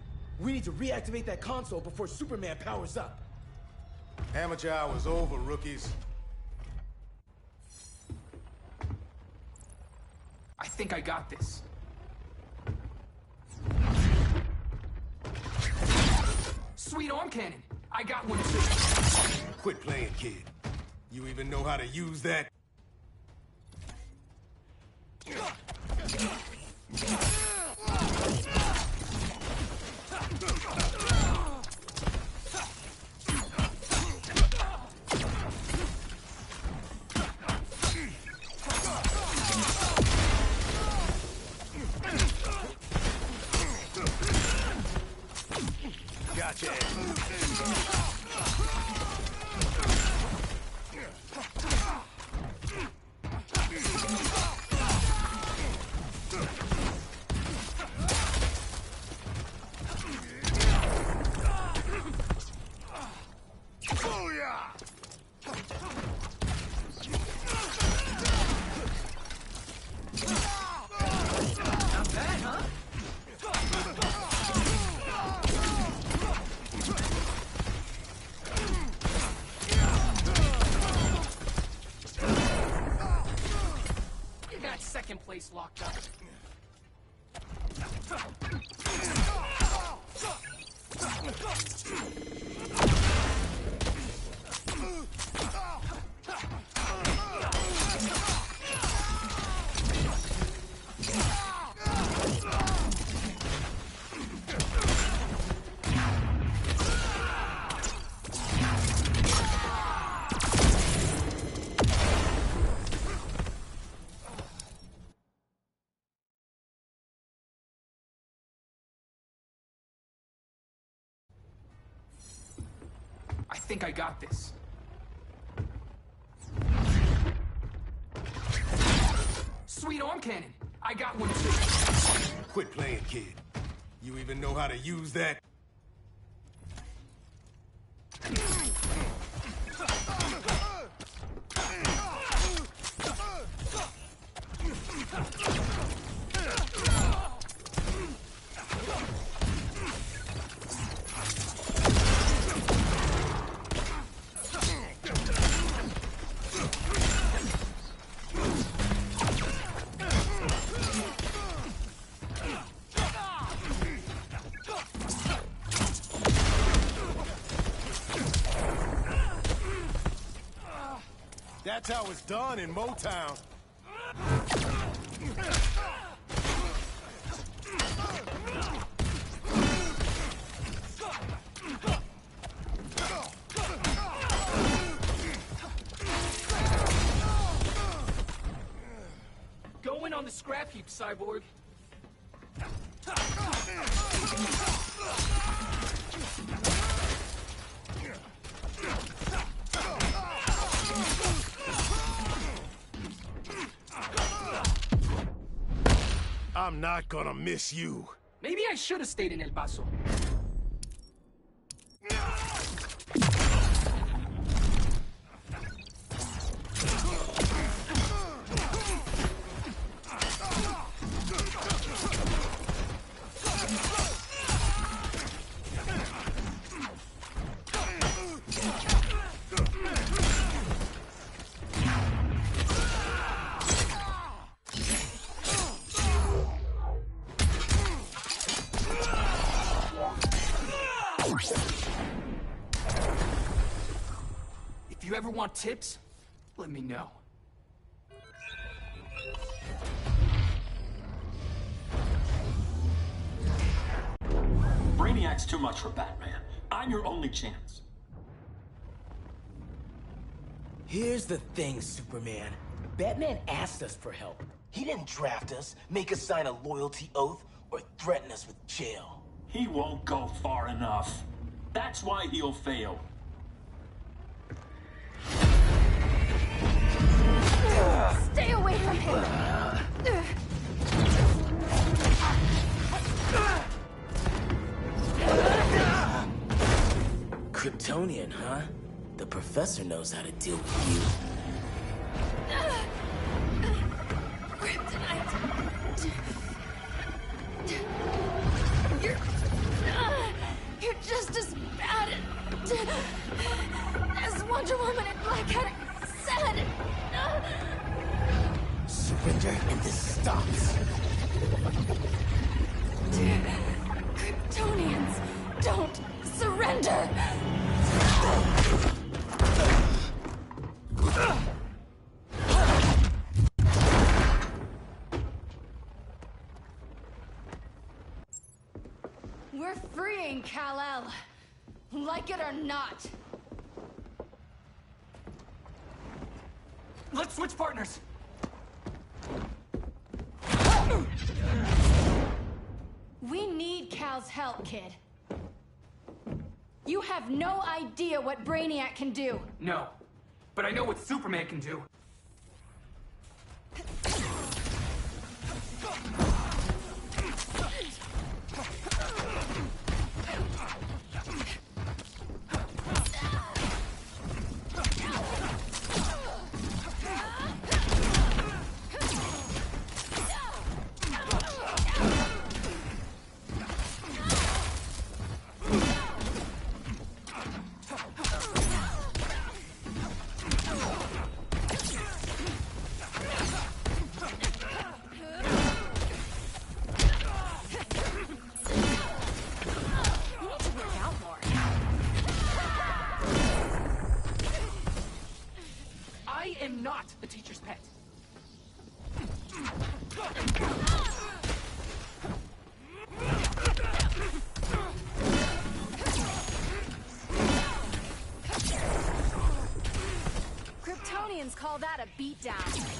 We need to reactivate that console before Superman powers up. Amateur hour's over, rookies. I think I got this. Sweet arm cannon! I got one too. Quit playing, kid. You even know how to use that? Gotcha. Not bad, huh? You got second place locked up. I think I got this. Sweet arm cannon! I got one too. Quit playing, kid. You even know how to use that? That's how it's done in Motown. Go in on the scrap heap, Cyborg. I'm not gonna miss you. Maybe I should have stayed in El Paso. If you ever want tips, let me know. Brainiac's too much for Batman. I'm your only chance. Here's the thing, Superman. Batman asked us for help. He didn't draft us, make us sign a loyalty oath, or threaten us with jail. He won't go far enough. That's why he'll fail. Stay away from him! Kryptonian, huh? The professor knows how to deal with you. Kryptonite. surrender! We're freeing Kal-El. Like it or not. Let's switch partners. We need Cal's help, kid. You have no idea what Brainiac can do. No, but I know what Superman can do. I am not the teacher's pet. Kryptonians call that a beatdown.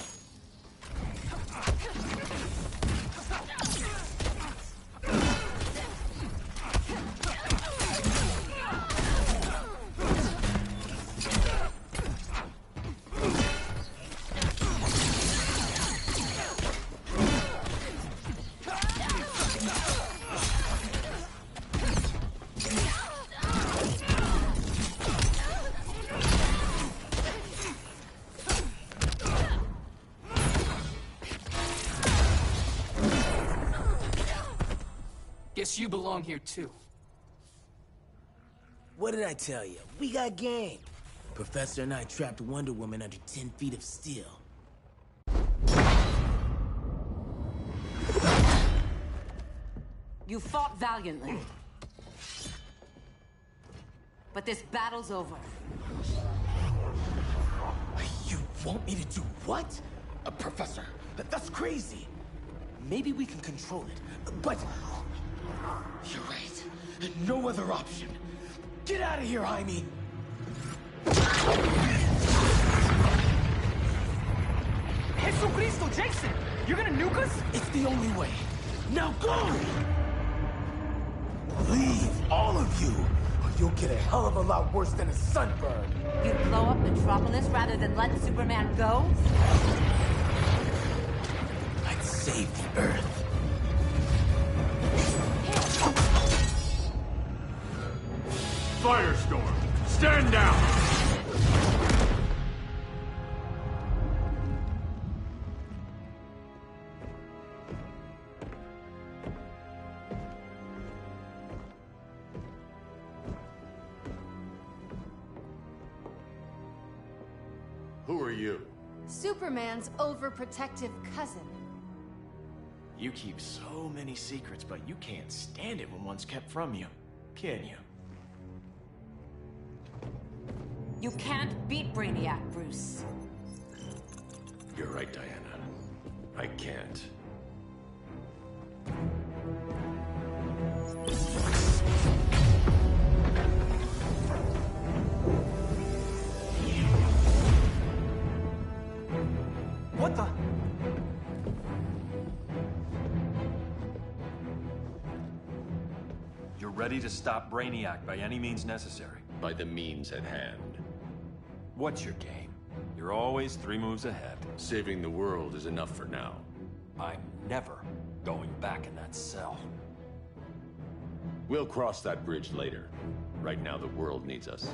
Guess you belong here too. What did I tell you? We got game. Professor and I trapped Wonder Woman under 10 feet of steel. You fought valiantly. But this battle's over. You want me to do what? Professor, that's crazy. Maybe we can control it, but... You're right. No other option. Get out of here, Jaime! Jesucristo, Jason! You're gonna nuke us? It's the only way. Now go! Leave, all of you, or you'll get a hell of a lot worse than a sunburn. You blow up Metropolis rather than let Superman go? I'd save the Earth. Firestorm, stand down! Who are you? Superman's overprotective cousin. You keep so many secrets, but you can't stand it when one's kept from you, can you? You can't beat Brainiac, Bruce. You're right, Diana. I can't. What the? You're ready to stop Brainiac by any means necessary. By the means at hand. What's your game? You're always 3 moves ahead. Saving the world is enough for now. I'm never going back in that cell. We'll cross that bridge later. Right now, the world needs us.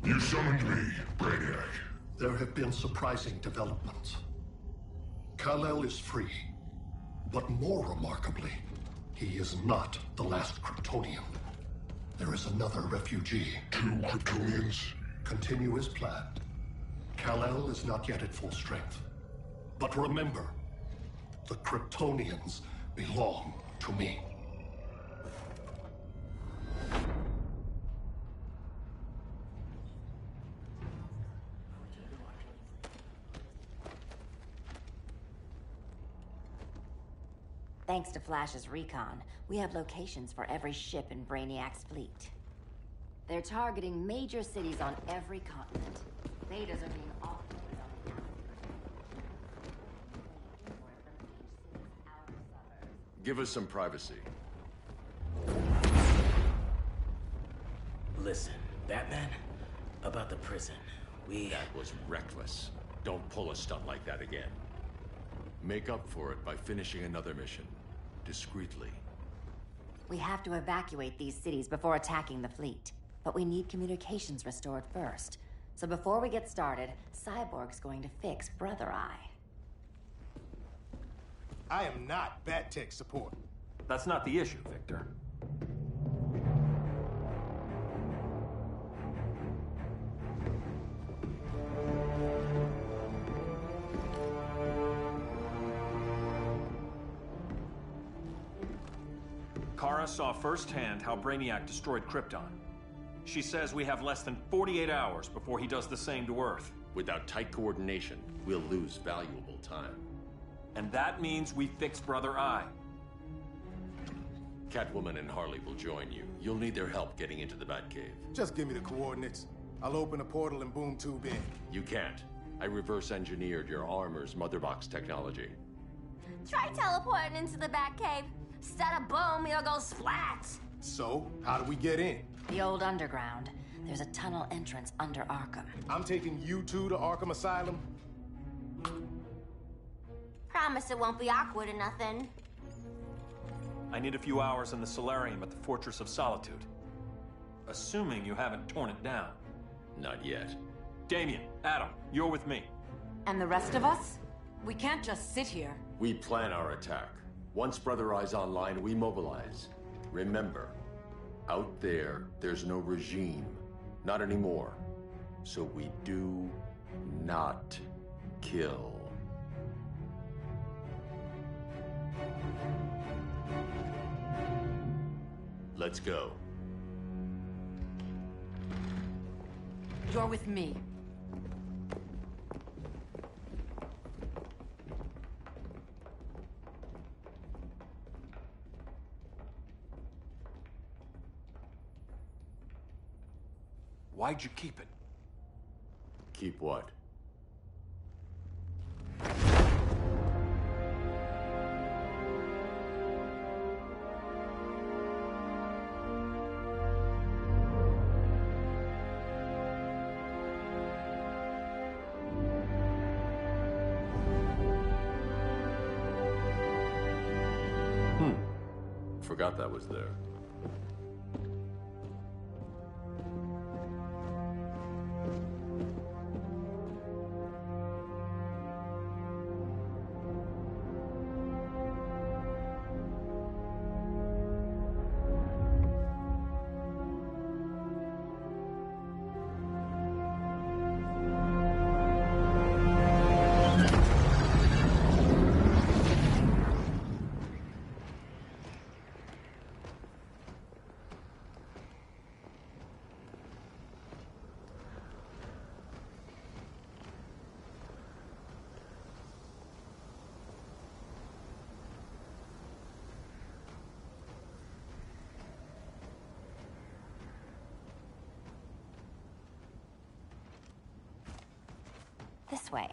You summoned me, Brainiac. There have been surprising developments. Kal-El is free, but more remarkably, he is not the last Kryptonian. There is another refugee. 2 Kryptonians? Continue as planned. Kal-El is not yet at full strength. But remember, the Kryptonians belong to me. Thanks to Flash's recon, we have locations for every ship in Brainiac's fleet. They're targeting major cities on every continent. Betas are being offloaded on the outskirts. Give us some privacy. Listen, Batman, about the prison, That was reckless. Don't pull a stunt like that again. Make up for it by finishing another mission. Discreetly. We have to evacuate these cities before attacking the fleet. But we need communications restored first. So before we get started, Cyborg's going to fix Brother Eye. I am not Bat-Tech support. That's not the issue, Victor. Kara saw firsthand how Brainiac destroyed Krypton. She says we have less than 48 hours before he does the same to Earth. Without tight coordination, we'll lose valuable time. And that means we fix Brother Eye. Catwoman and Harley will join you. You'll need their help getting into the Batcave. Just give me the coordinates. I'll open a portal and boom tube in. You can't. I reverse engineered your armor's motherbox technology. Try teleporting into the Batcave. Instead of boom, you'll go splat. So, how do we get in? The old underground. There's a tunnel entrance under Arkham. I'm taking you two to Arkham Asylum? Promise it won't be awkward or nothing. I need a few hours in the solarium at the Fortress of Solitude. Assuming you haven't torn it down. Not yet. Damien, Adam, you're with me. And the rest of us? We can't just sit here. We plan our attack. Once Brother Eye's online, we mobilize. Remember, out there, there's no regime. Not anymore. So we do not kill. Let's go. You're with me. Why'd you keep it? Keep what? Forgot that was there. This way.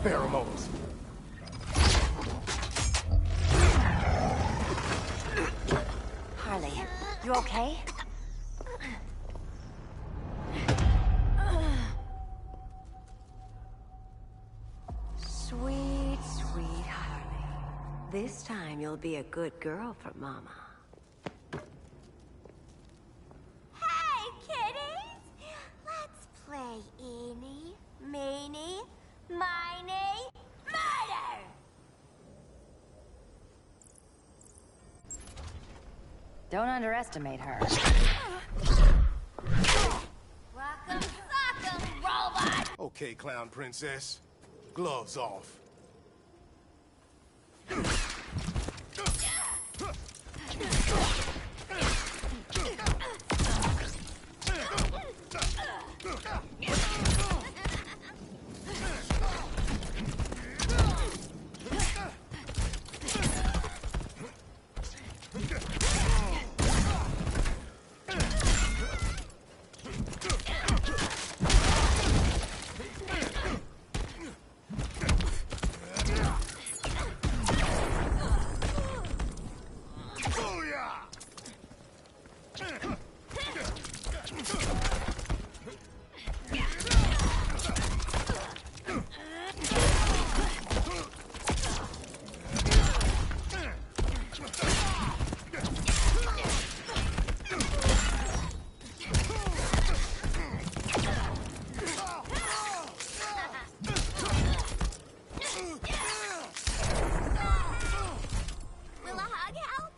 Pheromones. Harley, you okay? Sweet, sweet Harley. This time you'll be a good girl for Mama. Don't underestimate her. Rock'em sock'em, robot! Okay, Clown Princess. Gloves off. Will a hug help?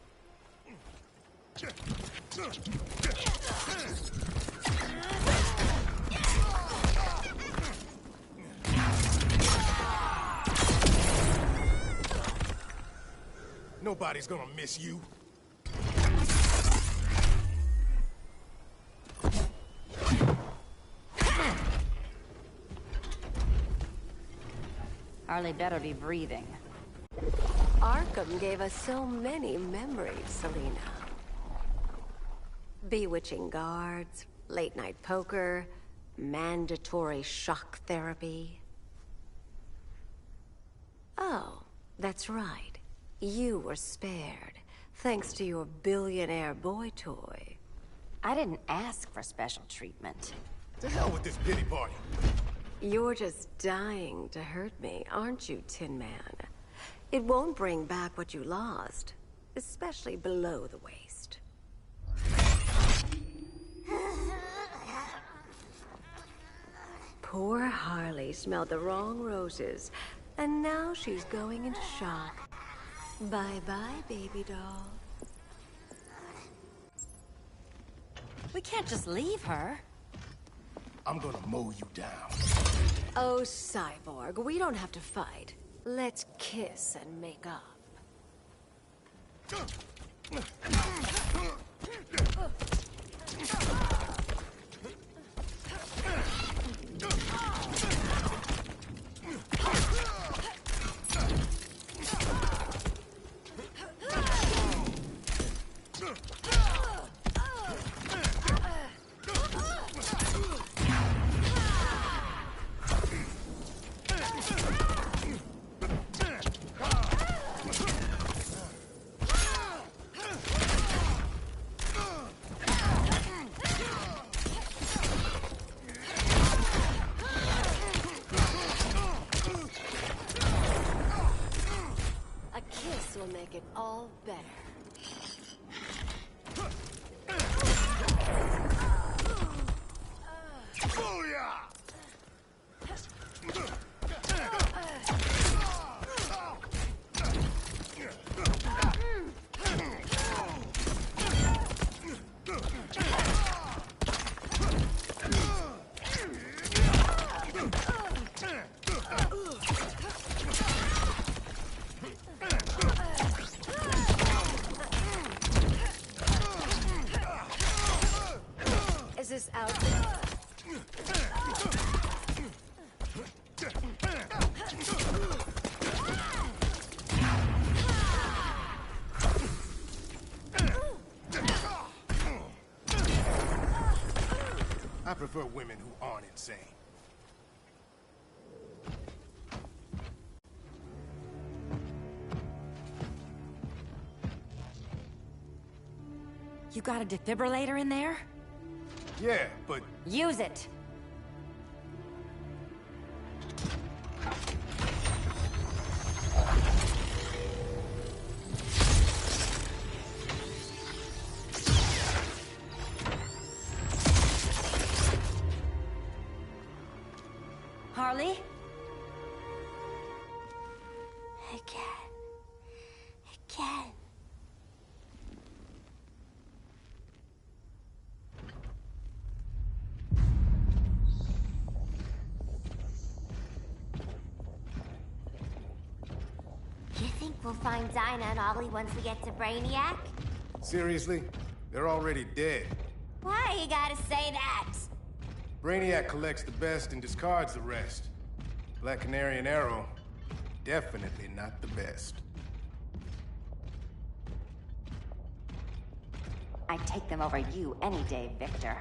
Nobody's gonna miss you. Harley better be breathing. Arkham gave us so many memories, Selina. Bewitching guards, late-night poker, mandatory shock therapy. Oh, that's right. You were spared, thanks to your billionaire boy toy. I didn't ask for special treatment. To hell with this pity party. You're just dying to hurt me, aren't you, Tin Man? It won't bring back what you lost, especially below the waist. Poor Harley smelled the wrong roses, and now she's going into shock. Bye-bye, baby doll. We can't just leave her. I'm gonna mow you down. Oh, Cyborg, we don't have to fight. Let's kiss and make up. A kiss will make it all better. Is this out? I prefer women who aren't insane. You got a defibrillator in there? Yeah, but... Use it! Harley? I can. we'll find Dinah and Ollie once we get to Brainiac? Seriously? They're already dead. Why you gotta say that? Brainiac collects the best and discards the rest. Black Canary and Arrow, definitely not the best. I'd take them over you any day, Victor.